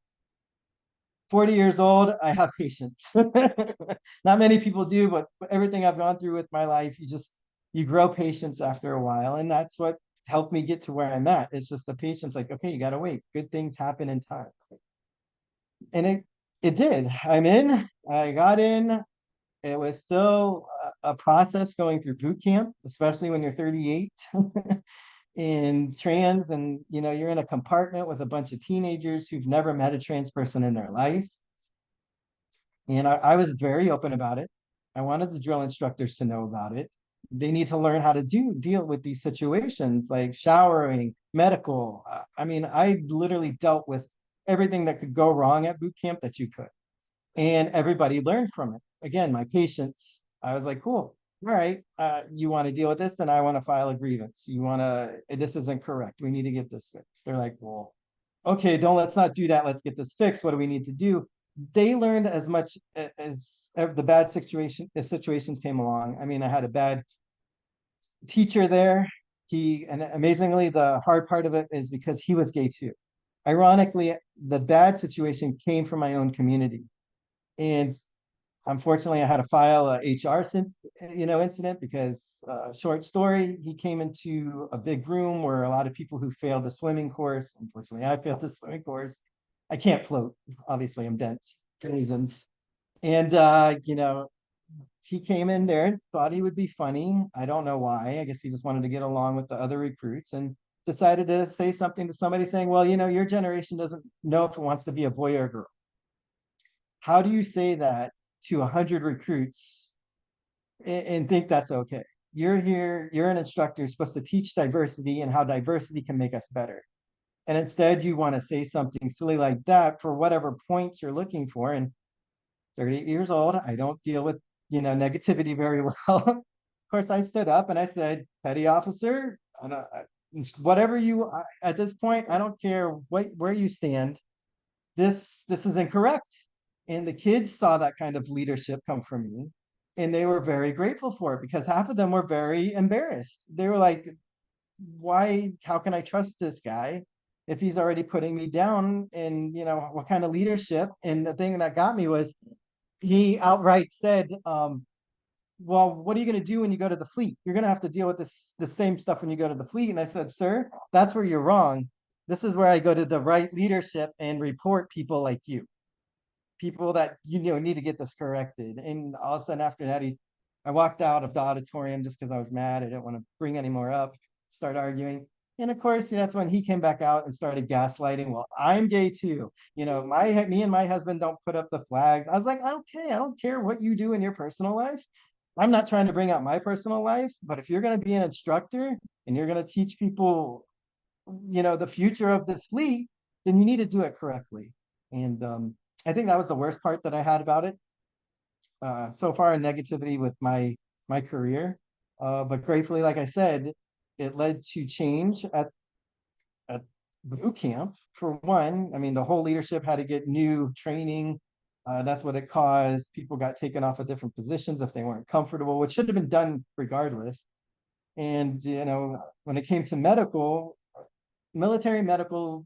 40 years old, I have patience. Not many people do, but everything I've gone through with my life, you grow patience after a while, and that's what helped me get to where I'm at. It's just the patience, like, okay, you gotta wait. Good things happen in time. And it did. I'm in. I got in. It was still a process going through boot camp, especially when you're 38 in trans, and you're in a compartment with a bunch of teenagers who've never met a trans person in their life. And I was very open about it. I wanted the drill instructors to know about it. They need to learn how to deal with these situations like showering, medical. I literally dealt with everything that could go wrong at boot camp that you could. And everybody learned from it. Again, my patience, I was like, cool. All right, you want to deal with this, then I want to file a grievance. This isn't correct. We need to get this fixed. They're like, well, okay, let's not do that. Let's get this fixed. What do we need to do? They learned as much as the bad situations came along. I had a bad teacher there. And amazingly, the hard part of it is because he was gay too. Ironically, the bad situation came from my own community. And unfortunately, I had to file a HR incident because, short story, he came into a big room where a lot of people who failed the swimming course. Unfortunately, I failed the swimming course. I can't float. Obviously, I'm dense for reasons. And, he came in there and thought he would be funny. I don't know why. I guess he just wanted to get along with the other recruits and decided to say something to somebody saying, well, your generation doesn't know if it wants to be a boy or a girl. How do you say that to 100 recruits and think that's okay? You're here, you're an instructor, you're supposed to teach diversity and how diversity can make us better. And instead you want to say something silly like that for whatever points you're looking for. And 38 years old, I don't deal with, negativity very well. Of course, I stood up and I said, petty officer, whatever at this point, I don't care where you stand. This is incorrect. And the kids saw that kind of leadership come from me, and they were very grateful for it, because half of them were very embarrassed. They were like, how can I trust this guy if he's already putting me down? And what kind of leadership? And the thing that got me was he outright said, well, what are you going to do when you go to the fleet? You're going to have to deal with the same stuff when you go to the fleet. And I said, sir, that's where you're wrong. This is where I go to the right leadership and report people like you, people that, need to get this corrected. And all of a sudden after that, I walked out of the auditorium just because I was mad. I didn't want to bring any more up, start arguing. And of course, that's when he came back out and started gaslighting. Well, I'm gay too. Me and my husband don't put up the flags. I was like, okay, I don't care what you do in your personal life. I'm not trying to bring out my personal life, but if you're going to be an instructor and you're going to teach people, the future of this fleet, then you need to do it correctly. And I think that was the worst part that I had about it. So far, negativity with my career, but gratefully, like I said, it led to change at boot camp. For one, I mean, the whole leadership had to get new training. That's what it caused. People got taken off of different positions if they weren't comfortable, which should have been done regardless. And when it came to military medical,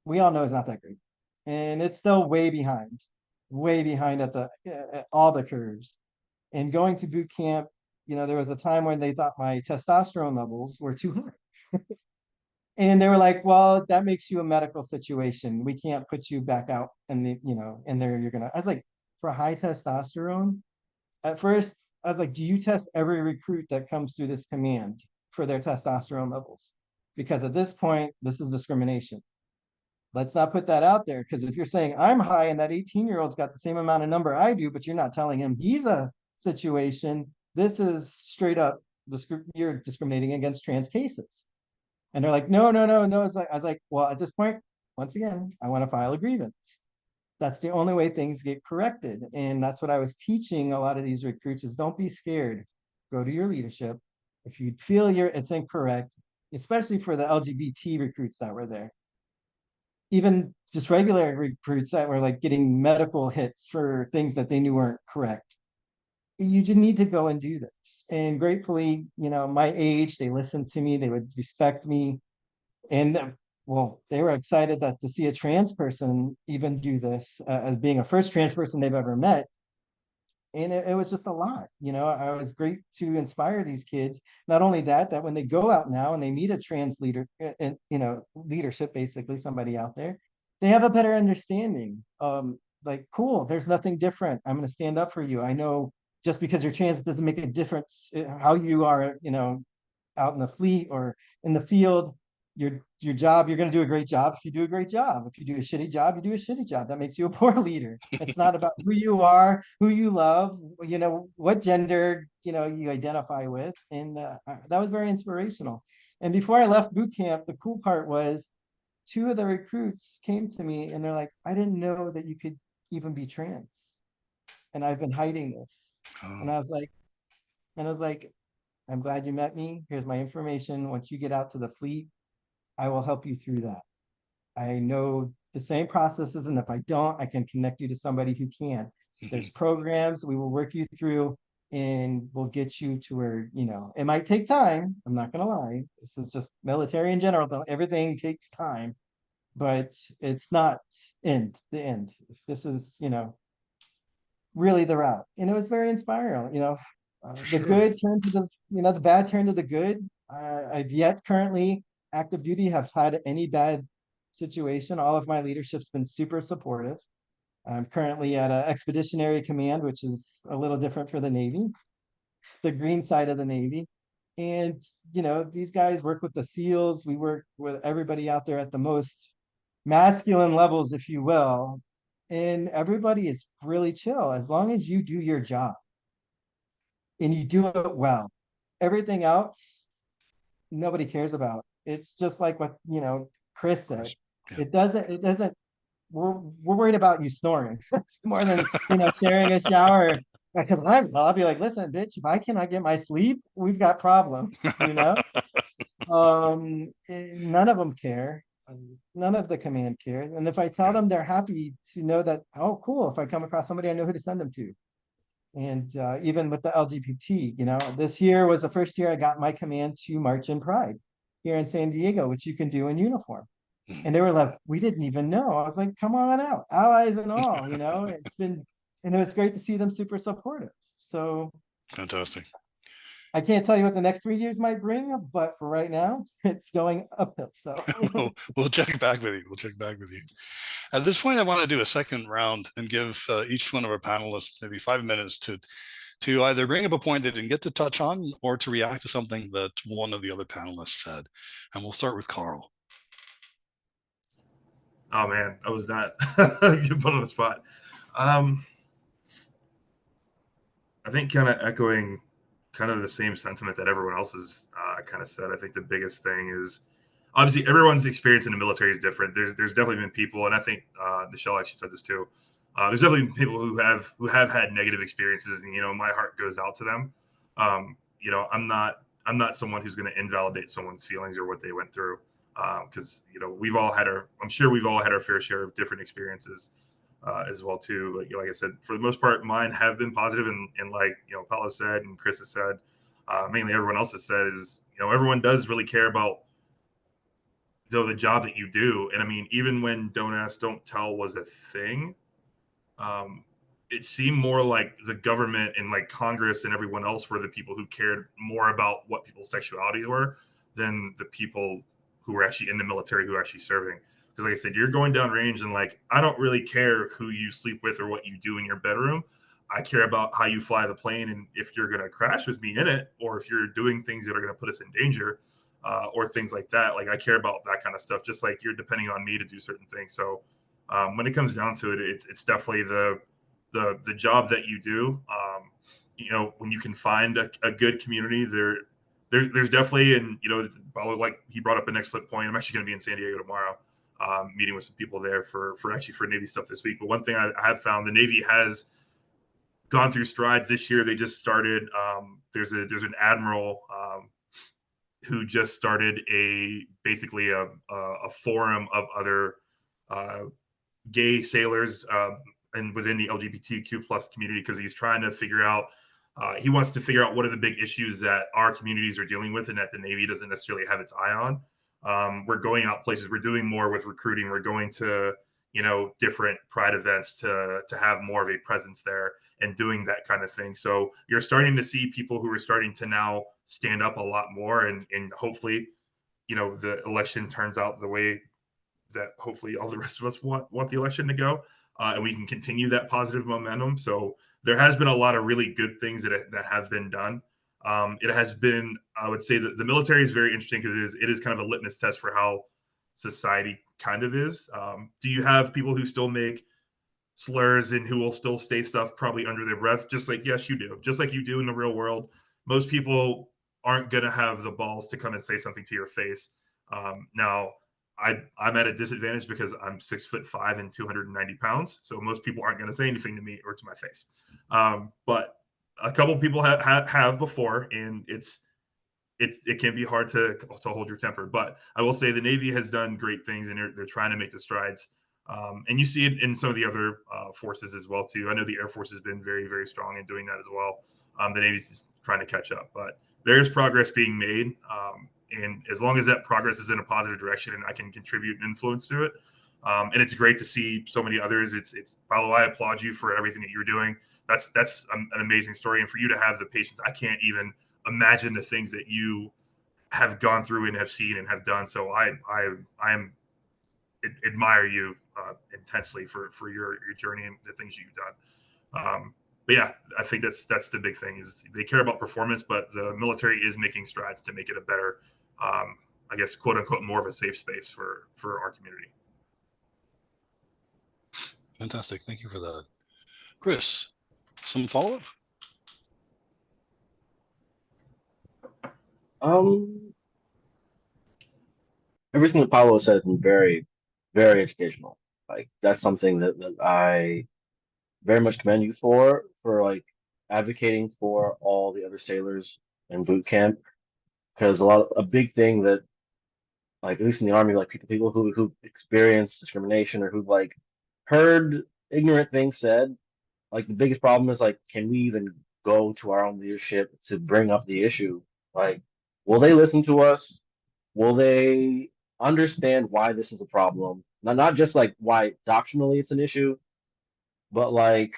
we all know is not that great, and it's still way behind at all the curves. And going to boot camp, there was a time when they thought my testosterone levels were too high. And they were like, well, that makes you a medical situation. We can't put you back out and in there I was like, for high testosterone? At first, I was like, do you test every recruit that comes through this command for their testosterone levels? Because at this point, this is discrimination. Let's not put that out there, because if you're saying I'm high and that 18-year-old's got the same amount of number I do, but you're not telling him he's a situation, this is straight up, you're discriminating against trans cases. And they're like, no, no, no, no. I was like, well, at this point, once again, I want to file a grievance. That's the only way things get corrected. And that's what I was teaching a lot of these recruits is don't be scared. Go to your leadership. If you feel it's incorrect, especially for the LGBT recruits that were there. Even just regular recruits that were like getting medical hits for things that they knew weren't correct. You just need to go and do this. And gratefully, my age, they listened to me, they would respect me. And well, they were excited that to see a trans person even do this as being a first trans person they've ever met. And it was just a lot. I was great to inspire these kids. Not only that when they go out now and they meet a trans leader and leadership, basically somebody out there, they have a better understanding. Like, cool, there's nothing different. I'm going to stand up for you. I know just because you're trans doesn't make a difference how you are, out in the fleet or in the field. Your job, you're going to do a great job if you do a great job. If you do a shitty job, you do a shitty job. That makes you a poor leader. It's not about who you are, who you love, what gender you identify with. And that was very inspirational. And before I left boot camp, the cool part was two of the recruits came to me and they're like, I didn't know that you could even be trans, and I've been hiding this. And I was like, I'm glad you met me. Here's my information. Once you get out to the fleet, I will help you through that. I know the same processes, and if I don't, I can connect you to somebody who can. There's programs we will work you through, and we'll get you to where, it might take time. I'm not going to lie. This is just military in general, though. Everything takes time, but it's not the end. If this is, really the route. And it was very inspiring, the good turned to the bad turned to the good. I've yet currently active duty have had any bad situation. All of my leadership's been super supportive. I'm currently at an expeditionary command, which is a little different for the Navy, the green side of the Navy. And, these guys work with the SEALs. We work with everybody out there at the most masculine levels, if you will. And everybody is really chill as long as you do your job and you do it well. Everything else, nobody cares about. It's just like what, Chris said. Yeah. It doesn't, we're worried about you snoring more than, sharing a shower. Because I'll be like, listen, bitch, if I cannot get my sleep, we've got problems, None of them care. None of the command cares. And if I tell them, they're happy to know that, oh, cool, if I come across somebody, I know who to send them to. And even with the LGBT, this year was the first year I got my command to march in Pride here in San Diego, which you can do in uniform. And they were like, we didn't even know. I was like, come on out, allies and all, it's been And it was great to see them super supportive. So Fantastic. I can't tell you what the next 3 years might bring, but for right now, it's going uphill. So We'll check back with you. We'll check back with you. At this point, I want to do a second round and give each one of our panelists maybe 5 minutes to either bring up a point they didn't get to touch on or to react to something that one of the other panelists said. And we'll start with Carl. Oh man, I was not put on the spot. I think kind of echoing kind of the same sentiment that everyone else has kind of said. I think the biggest thing is obviously everyone's experience in the military is different. There's definitely been people, and I think Nichele actually said this too. There's definitely been people who have had negative experiences, and my heart goes out to them. I'm not someone who's going to invalidate someone's feelings or what they went through, because I'm sure we've all had our fair share of different experiences as well too. Like I said, for the most part, mine have been positive, and like Paulo said and Chris has said, mainly everyone else has said is everyone does really care about the job that you do. And I mean, even when Don't Ask, Don't Tell was a thing, it seemed more like the government and like Congress and everyone else were the people who cared more about what people's sexualities were than the people who were actually in the military who were actually serving. Because like I said, you're going down range and like, I don't really care who you sleep with or what you do in your bedroom. I care about how you fly the plane and if you're going to crash with me in it, or if you're doing things that are going to put us in danger, or things like that. Like I care about that kind of stuff, just like you're depending on me to do certain things. So when it comes down to it, it's definitely the job that you do. When you can find a good community, there's definitely, and like he brought up an excellent point. I'm actually going to be in San Diego tomorrow, meeting with some people there for Navy stuff this week. But one thing I have found, the Navy has gone through strides this year. They just started. There's an admiral who just started basically a forum of other gay sailors and within the LGBTQ plus community, because he's trying to figure out. He wants to figure out what are the big issues that our communities are dealing with and that the Navy doesn't necessarily have its eye on. We're going out places. We're doing more with recruiting. We're going to different pride events to have more of a presence there and doing that kind of thing. So you're starting to see people who are starting to now stand up a lot more, and hopefully the election turns out the way that hopefully all the rest of us want the election to go, and we can continue that positive momentum. So there has been a lot of really good things that have been done. It has been, I would say that the military is very interesting because it is kind of a litmus test for how society kind of is. Do you have people who still make slurs and who will still say stuff probably under their breath? Just like, yes, you do. Just like you do in the real world. Most people aren't going to have the balls to come and say something to your face. Now, I'm at a disadvantage because I'm 6'5" and 290 pounds. So most people aren't going to say anything to me or to my face. But a couple people have before, and it can be hard to hold your temper. But I will say the Navy has done great things, and they're trying to make the strides. And you see it in some of the other forces as well too. I know the Air Force has been very, very strong in doing that as well. The Navy's just trying to catch up, but there is progress being made. And as long as that progress is in a positive direction and I can contribute and influence to it, and it's great to see so many others. It's Paulo, I applaud you for everything that you're doing. That's an amazing story, and for you to have the patience, I can't even imagine the things that you have gone through and have seen and have done. So I admire you intensely for your journey and the things you've done. But yeah, I think that's the big thing is they care about performance, but the military is making strides to make it a better, I guess, quote unquote, more of a safe space for our community. Fantastic. Thank you for that. Chris, some follow-up? Everything that Paulo says has been very, very educational. Like that's something that I very much commend you for like advocating for all the other sailors in boot camp, because a big thing that like at least in the army, like people who experience discrimination or who've like heard ignorant things said, like the biggest problem is like, can we even go to our own leadership to bring up the issue? Like, will they listen to us? Will they understand why this is a problem? Not just like why doctrinally it's an issue, but like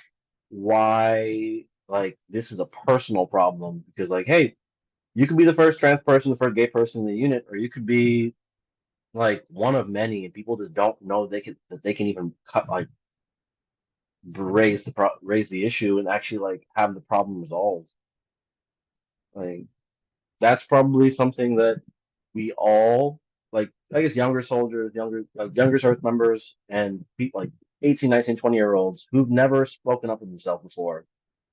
why like this is a personal problem, because like, hey, you could be the first trans person, the first gay person in the unit, or you could be like one of many, and people just don't know they can even cut like raise the issue and actually like have the problem resolved. Like that's probably something that we all, like, I guess younger soldiers, younger service members, and people like 18, 19, 20 year olds who've never spoken up for themselves before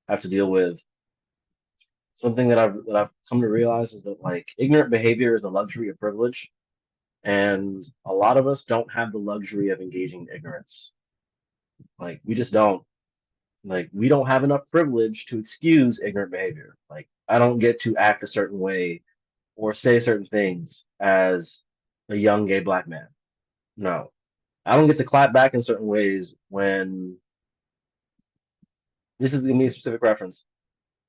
have to deal with. Something that I've come to realize is that like ignorant behavior is a luxury of privilege, and a lot of us don't have the luxury of engaging in ignorance. Like we just don't. Like we don't have enough privilege to excuse ignorant behavior. Like I don't get to act a certain way or say certain things as a young gay black man. No. I don't get to clap back in certain ways when this is gonna be a specific reference.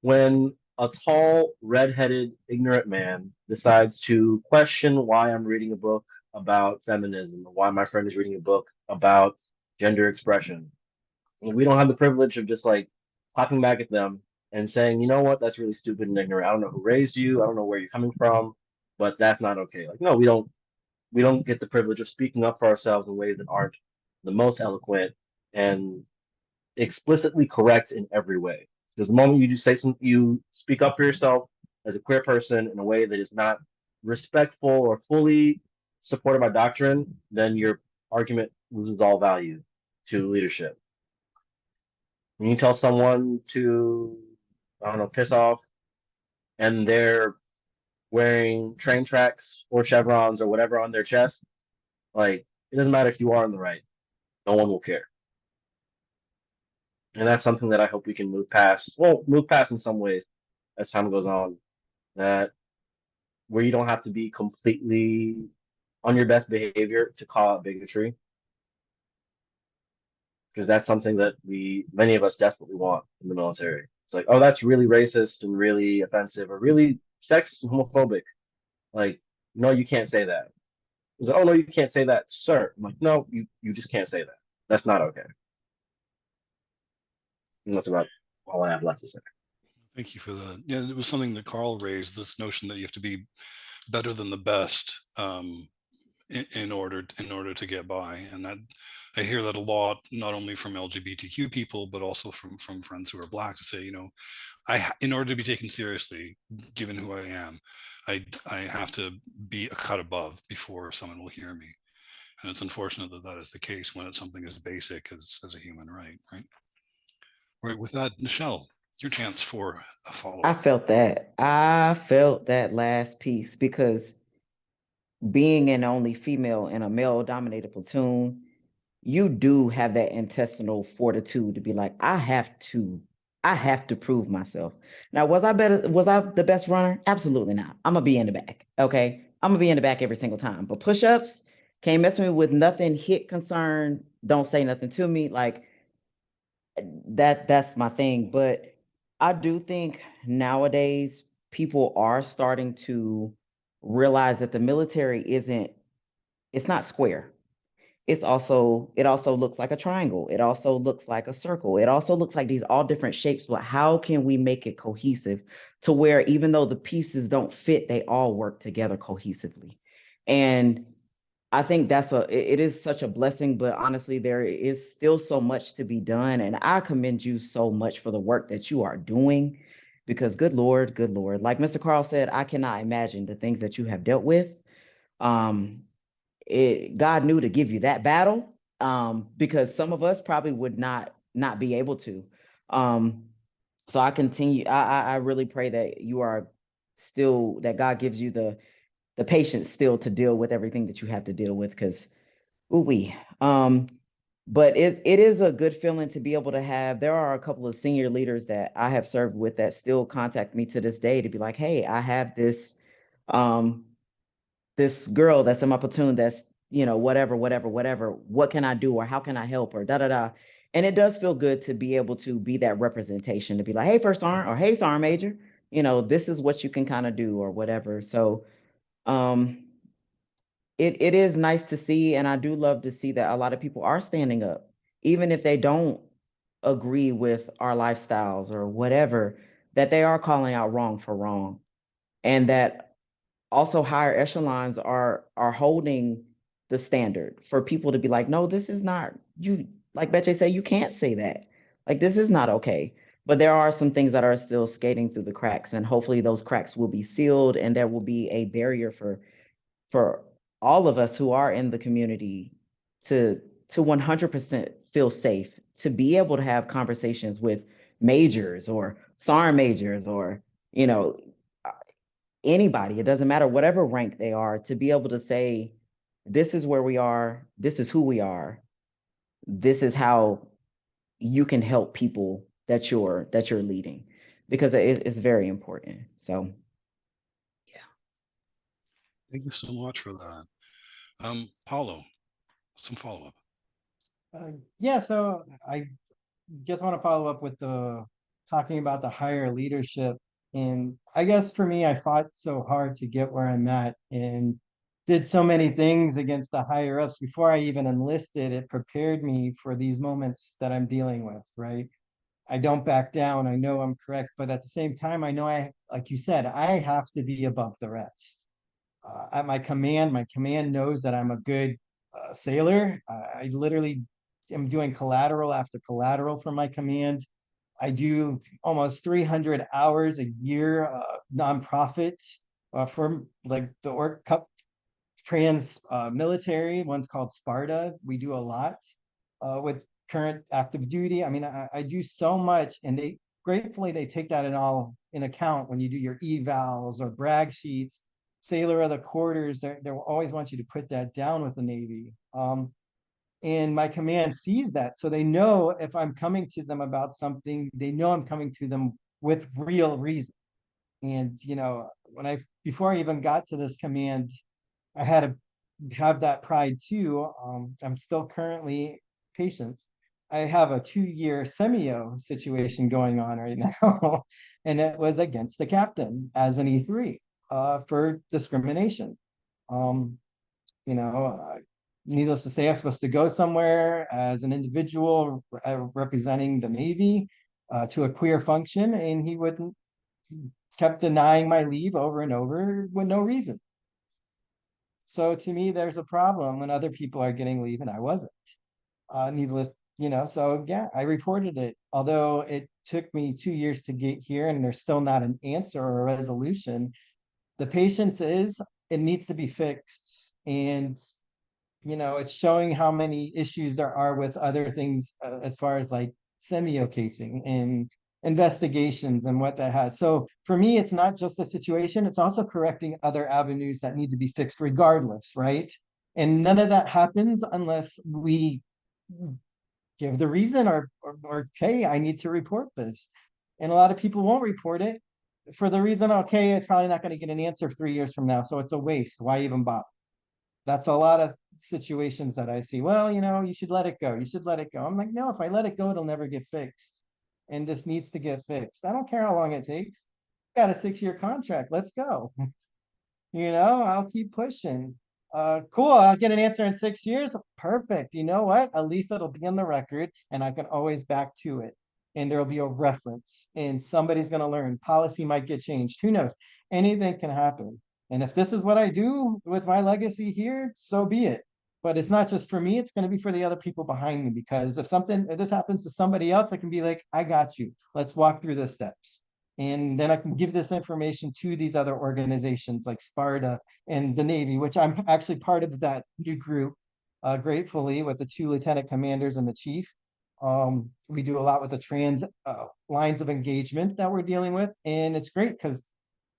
When a tall, red-headed, ignorant man decides to question why I'm reading a book about feminism, or why my friend is reading a book about gender expression, and we don't have the privilege of just like clapping back at them and saying, you know what, that's really stupid and ignorant. I don't know who raised you. I don't know where you're coming from, but that's not okay. Like, no, we don't get the privilege of speaking up for ourselves in ways that aren't the most eloquent and explicitly correct in every way. Because the moment you do say something, you speak up for yourself as a queer person in a way that is not respectful or fully supported by doctrine, then your argument loses all value to leadership. When you tell someone to, I don't know, piss off, and they're wearing train tracks or chevrons or whatever on their chest, like it doesn't matter if you are in the right, no one will care. And that's something that I hope we can move past. Well, move past in some ways as time goes on. That where you don't have to be completely on your best behavior to call out bigotry, because that's something that many of us desperately want in the military. It's like, oh, that's really racist and really offensive or really sexist and homophobic. Like, no, you can't say that. It's like, oh no, you can't say that, sir. I'm like, no, you just can't say that. That's not okay. And that's about all I have left to say. Thank you for that. Yeah, it was something that Carl raised, this notion that you have to be better than the best in order to get by, and that I hear that a lot, not only from LGBTQ people, but also from friends who are Black, to say, in order to be taken seriously, given who I am, I have to be a cut above before someone will hear me, and it's unfortunate that that is the case when it's something as basic as a human right. Right. With that, Nichele, your chance for a follow I up. felt that. I felt that last piece because being an only female in a male dominated platoon, you do have that intestinal fortitude to be like, I have to prove myself. Now, was I the best runner? Absolutely not. I'm gonna be in the back. Okay. I'm gonna be in the back every single time. But push-ups, can't mess with me with nothing, hit concern, don't say nothing to me. Like that's my thing. But I do think nowadays people are starting to realize that the military it's not square. It also looks like a triangle. It also looks like a circle. It also looks like these all different shapes, but how can we make it cohesive to where even though the pieces don't fit, they all work together cohesively? And I think it is such a blessing, but honestly, there is still so much to be done. And I commend you so much for the work that you are doing because good Lord, like Mr. Carl said, I cannot imagine the things that you have dealt with. Um, God knew to give you that battle because some of us probably would not be able to. Um, so I really pray that you are still that God gives you the patience still to deal with everything that you have to deal with because ooh we but it is a good feeling to be able to have. There are a couple of senior leaders that I have served with that still contact me to this day to be like, hey, I have um this girl that's in my platoon that's, whatever. What can I do or how can I help or da da da. And it does feel good to be able to be that representation to be like, hey, first sergeant or hey, sergeant major, this is what you can kind of do or whatever. So um it is nice to see, and I do love to see that a lot of people are standing up, even if they don't agree with our lifestyles or whatever, that they are calling out wrong for wrong. And that also higher echelons are holding the standard for people to be like, no, this is not you. Like Betche said, you can't say that. Like this is not okay. But there are some things that are still skating through the cracks, and hopefully those cracks will be sealed, and there will be a barrier for all of us who are in the community to 100% feel safe, to be able to have conversations with majors or SAR majors or, you know, anybody, it doesn't matter whatever rank they are, to be able to say, this is where we are, this is who we are, this is how you can help people that you're leading, because it's very important. So yeah. Thank you so much for that. Paulo, some follow-up. Yeah, so I just want to follow up with the talking about the higher leadership. And I guess for me, I fought so hard to get where I'm at and did so many things against the higher ups before I even enlisted. It prepared me for these moments that I'm dealing with, right? I don't back down. I know I'm correct, but at the same time, I know like you said, I have to be above the rest. At my command knows that I'm a good sailor. I literally am doing collateral after collateral for my command. I do almost 300 hours a year nonprofit for like the Orc Cup trans military. One's called Sparta. We do a lot with current active duty. I mean, I do so much, and they gratefully they take that in all in account when you do your evals or brag sheets. Sailor of the quarters, they always want you to put that down with the Navy. And my command sees that, so they know if I'm coming to them about something, they know I'm coming to them with real reason. And you know, before I even got to this command, I had to have that pride too. I'm still currently patient. I have a 2-year semio situation going on right now, and it was against the captain as an E3 for discrimination. Um, you know, needless to say, I'm supposed to go somewhere as an individual representing the Navy to a queer function, and he wouldn't kept denying my leave over and over with no reason. So to me, there's a problem when other people are getting leave and I wasn't. Needless, you know, so yeah, I reported it. Although it took me 2 years to get here and there's still not an answer or a resolution, the patience is it needs to be fixed. And, you know, it's showing how many issues there are with other things as far as like semio casing and investigations and what that has. So for me, it's not just a situation, it's also correcting other avenues that need to be fixed regardless, right? And none of that happens unless we give the reason or hey, I need to report this. And a lot of people won't report it for the reason, okay, it's probably not going to get an answer 3 years from now. So it's a waste. Why even bother? That's a lot of situations that I see. Well, you know, you should let it go. You should let it go. I'm like, no, if I let it go, it'll never get fixed. And this needs to get fixed. I don't care how long it takes. Got a 6-year contract. Let's go. You know, I'll keep pushing. Cool. I'll get an answer in 6 years. Perfect. You know what? At least it'll be on the record and I can always back to it. And there'll be a reference and somebody's going to learn. Policy might get changed. Who knows? Anything can happen. And if this is what I do with my legacy here, so be it. But it's not just for me, it's going to be for the other people behind me. Because if this happens to somebody else, I can be like, I got you. Let's walk through the steps. And then I can give this information to these other organizations like Sparta and the Navy, which I'm actually part of that new group, gratefully, with the 2 lieutenant commanders and the chief. We do a lot with the trans lines of engagement that we're dealing with. And it's great because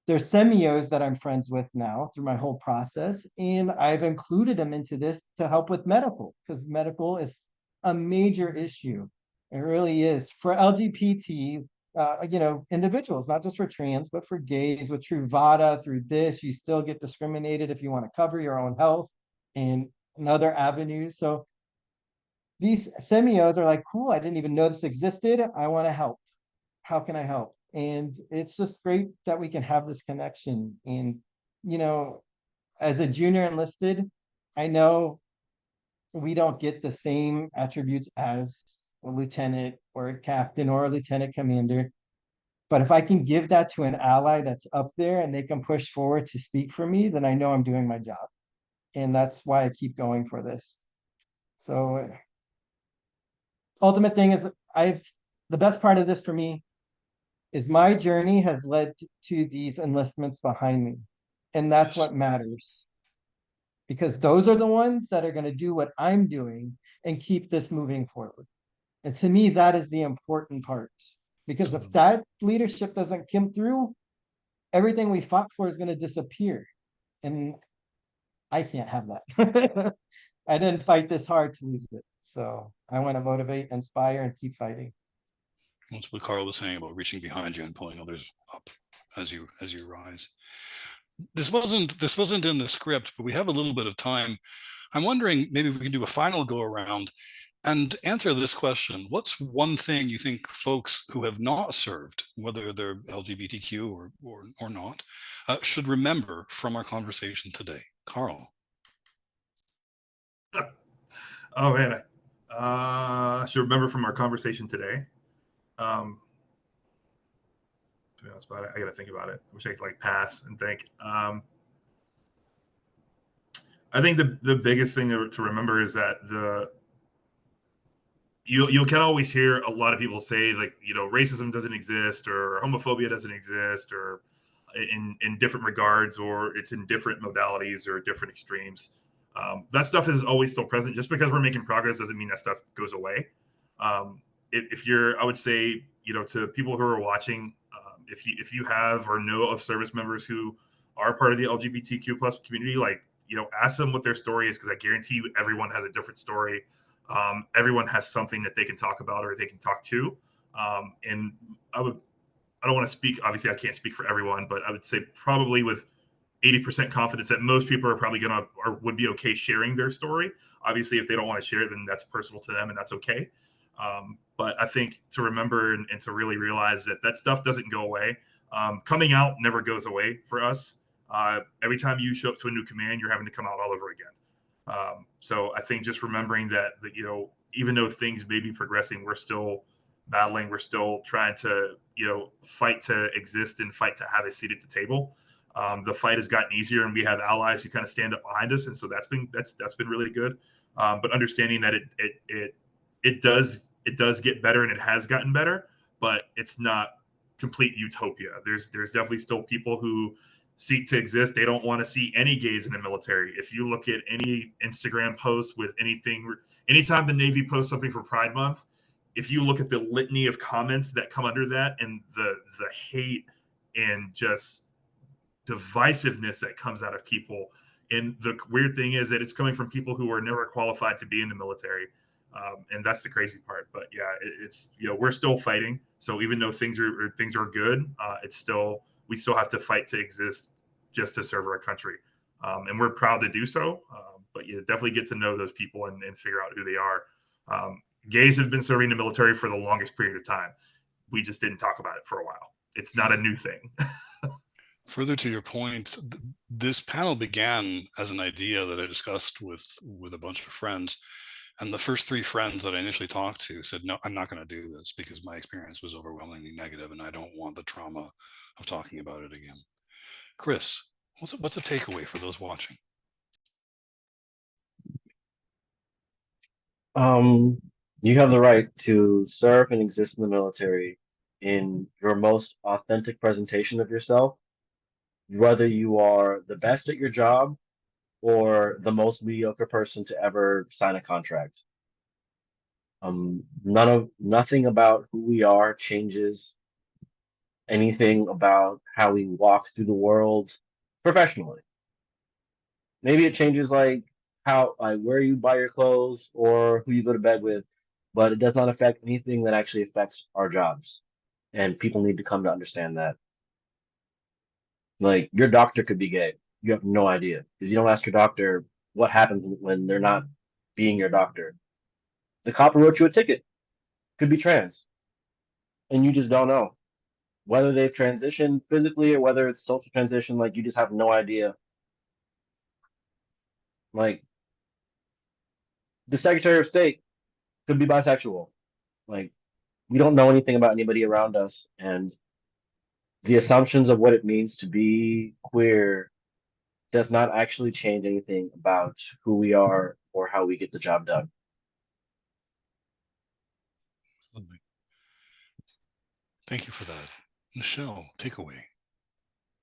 there's semios that I'm friends with now through my whole process. And I've included them into this to help with medical, because medical is a major issue. It really is for LGBT, you know, individuals, not just for trans, but for gays with Truvada. Through this, you still get discriminated if you want to cover your own health and other avenues. So these semios are like, cool, I didn't even know this existed. I want to help. How can I help? And it's just great that we can have this connection. And, you know, as a junior enlisted, I know we don't get the same attributes as a lieutenant or a captain or a lieutenant commander. But if I can give that to an ally that's up there and they can push forward to speak for me, then I know I'm doing my job. And that's why I keep going for this. So ultimate thing is the best part of this for me is my journey has led to these enlistments behind me. And that's what matters. Because those are the ones that are going to do what I'm doing and keep this moving forward. And to me, that is the important part. Because if that leadership doesn't come through, everything we fought for is going to disappear. And I can't have that. I didn't fight this hard to lose it. So I want to motivate, inspire, and keep fighting. That's what Carl was saying about reaching behind you and pulling others up as you rise. This wasn't in the script, but we have a little bit of time. I'm wondering maybe we can do a final go around and answer this question. What's one thing you think folks who have not served, whether they're LGBTQ or not, should remember from our conversation today? Carl. Oh man, I should remember from our conversation today. To be honest about it, I got to think about it. I wish I could like pass and think. I think the biggest thing to remember is that you can always hear a lot of people say like, you know, racism doesn't exist or homophobia doesn't exist or in different regards, or it's in different modalities or different extremes. That stuff is always still present. Just because we're making progress doesn't mean that stuff goes away. If you're, I would say, you know, to people who are watching, if you have or know of service members who are part of the LGBTQ plus community, like, you know, ask them what their story is, because I guarantee you everyone has a different story. Everyone has something that they can talk about or they can talk to. And I don't want to speak, obviously I can't speak for everyone, but I would say probably with 80% confidence that most people are probably gonna or would be okay sharing their story. Obviously, if they don't want to share it, then that's personal to them and that's okay. But I think to remember and to really realize that stuff doesn't go away. Coming out never goes away for us. Every time you show up to a new command, you're having to come out all over again. So I think just remembering that, you know, even though things may be progressing, we're still battling. We're still trying to, you know, fight to exist and fight to have a seat at the table. The fight has gotten easier, and we have allies who kind of stand up behind us, and so that's been really good. But understanding that it does get better, and it has gotten better, but it's not complete utopia. There's definitely still people who seek to exist. They don't want to see any gays in the military. If you look at any Instagram post with anything, anytime the Navy posts something for Pride Month, if you look at the litany of comments that come under that and the hate and just divisiveness that comes out of people, and the weird thing is that it's coming from people who are never qualified to be in the military, and that's the crazy part. But yeah, it's, you know, we're still fighting. So even though things are good, it's still, we still have to fight to exist just to serve our country, and we're proud to do so. But you definitely get to know those people and figure out who they are. Gays have been serving the military for the longest period of time. We just didn't talk about it for a while. It's not a new thing. Further to your point, this panel began as an idea that I discussed with a bunch of friends. And the first three friends that I initially talked to said, no, I'm not going to do this because my experience was overwhelmingly negative and I don't want the trauma of talking about it again. Chris, what's a takeaway for those watching? You have the right to serve and exist in the military in your most authentic presentation of yourself, whether you are the best at your job or the most mediocre person to ever sign a contract. Nothing about who we are changes anything about how we walk through the world professionally. Maybe it changes like where you buy your clothes or who you go to bed with, but it does not affect anything that actually affects our jobs. And people need to come to understand that. Like, your doctor could be gay. You have no idea because you don't ask your doctor what happens when they're not being your doctor. The cop who wrote you a ticket could be trans, and you just don't know whether they've transitioned physically or whether it's social transition. Like, you just have no idea. Like, the Secretary of State could be bisexual. Like, we don't know anything about anybody around us, and the assumptions of what it means to be queer does not actually change anything about who we are or how we get the job done. Thank you for that. Nichele, take away.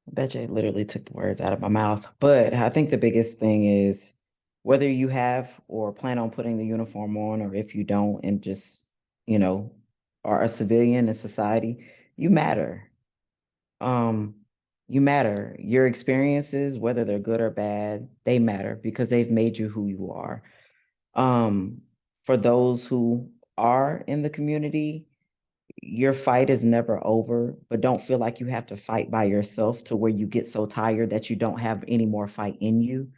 Betcha literally took the words out of my mouth. But I think the biggest thing is whether you have or plan on putting the uniform on, or if you don't and just, you know, are a civilian in society, you matter. Um, you matter. Your experiences, whether they're good or bad, they matter because they've made you who you are. For those who are in the community, your fight is never over, but don't feel like you have to fight by yourself to where you get so tired that you don't have any more fight in you.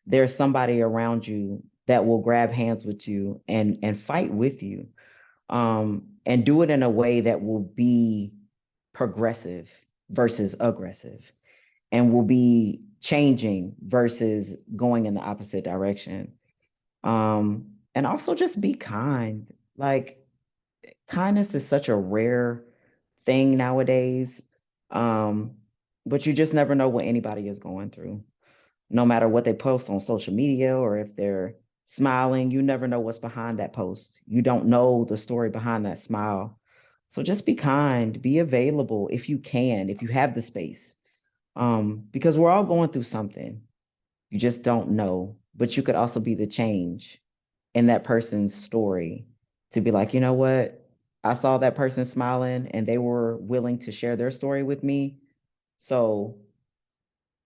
There's somebody around you that will grab hands with you and fight with you, and do it in a way that will be progressive versus aggressive, and will be changing versus going in the opposite direction. And also just be kind. Like, kindness is such a rare thing nowadays. Um, but you just never know what anybody is going through. No matter what they post on social media or if they're smiling, you never know what's behind that post. You don't know the story behind that smile. So just be kind, be available if you can, if you have the space. Because we're all going through something. You just don't know, but you could also be the change in that person's story to be like, you know what? I saw that person smiling and they were willing to share their story with me. So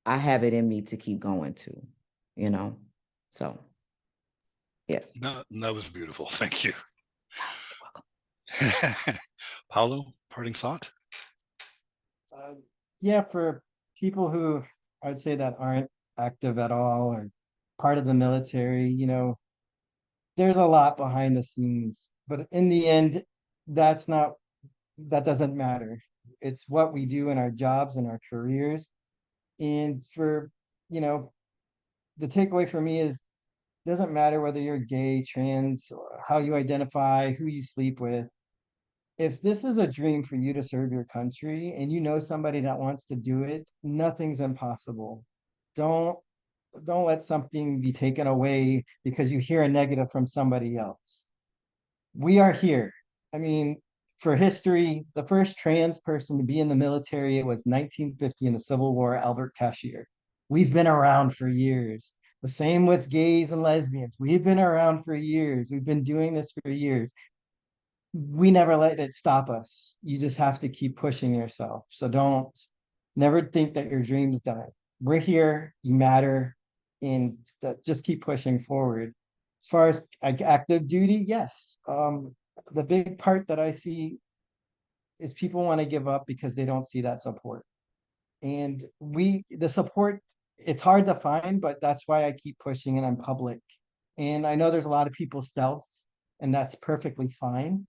I have it in me to keep going too, you know? So, yeah. That was beautiful. Thank you. Paulo, parting thought? Yeah, for people who I'd say that aren't active at all or part of the military, there's a lot behind the scenes, but in the end, that's not, that doesn't matter. It's what we do in our jobs and our careers. And for, you know, the takeaway for me is doesn't matter whether you're gay, trans, or how you identify, who you sleep with. If this is a dream for you to serve your country and you know somebody that wants to do it, nothing's impossible. Don't don't let something be taken away because you hear a negative from somebody else. We are here. I mean, for history, the first trans person to be in the military, it was 1950 in the Civil War, Albert Cashier. We've been around for years. The same with gays and lesbians. We've been around for years. We've been doing this for years. We never let it stop us. You just have to keep pushing yourself. So don't never think that your dream's done. We're here, you matter, and just keep pushing forward. As far as like active duty, yes. The big part that I see is people want to give up because they don't see that support. And the support, it's hard to find, but that's why I keep pushing and I'm public. And I know there's a lot of people stealth, and that's perfectly fine.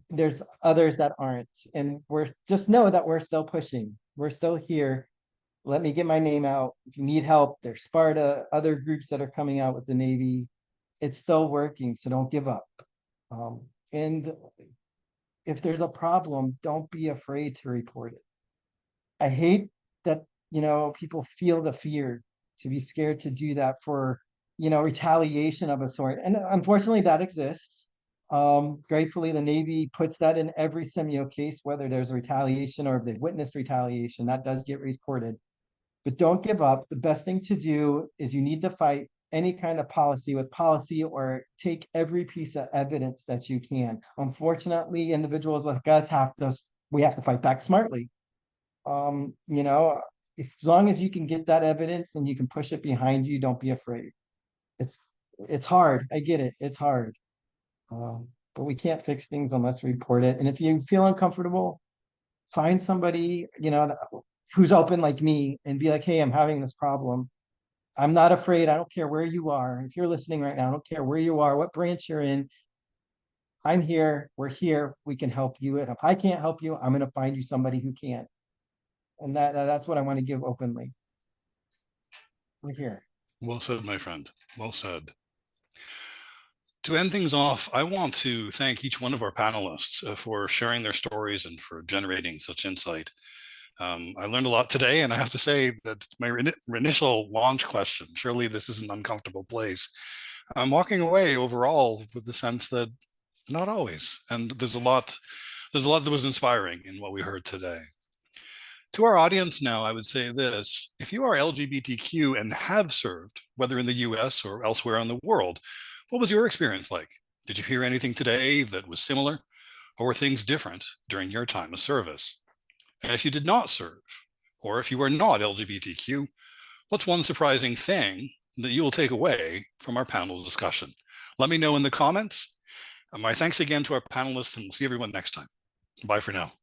There's others that aren't, and we're just know that we're still pushing. We're still here. Let me get my name out. If you need help, there's Sparta, other groups that are coming out with the Navy. It's still working, so don't give up. And if there's a problem, don't be afraid to report it. I hate that, people feel the fear to be scared to do that for, retaliation of a sort. And unfortunately, that exists. Gratefully, the Navy puts that in every semio case, whether there's retaliation or if they've witnessed retaliation, that does get reported. But don't give up. The best thing to do is you need to fight any kind of policy with policy or take every piece of evidence that you can. Unfortunately, individuals like us we have to fight back smartly. As long as you can get that evidence and you can push it behind you, don't be afraid. It's it's hard. I get it. It's hard. But we can't fix things unless we report it. And if you feel uncomfortable, find somebody, who's open like me and be like, hey, I'm having this problem. I'm not afraid. I don't care where you are. If you're listening right now, I don't care where you are, what branch you're in. I'm here. We're here. We can help you. And if I can't help you, I'm going to find you somebody who can. And that's what I want to give openly. We're here. Well said, my friend. Well said. To end things off, I want to thank each one of our panelists for sharing their stories and for generating such insight. I learned a lot today, and I have to say that my initial launch question, surely this is an uncomfortable place, I'm walking away overall with the sense that not always, and there's a lot that was inspiring in what we heard today. To our audience now, I would say this: if you are LGBTQ and have served, whether in the US or elsewhere in the world, what was your experience like? Did you hear anything today that was similar, or were things different during your time of service? And if you did not serve, or if you are not LGBTQ, what's one surprising thing that you will take away from our panel discussion? Let me know in the comments. My thanks again to our panelists, and we'll see everyone next time. Bye for now.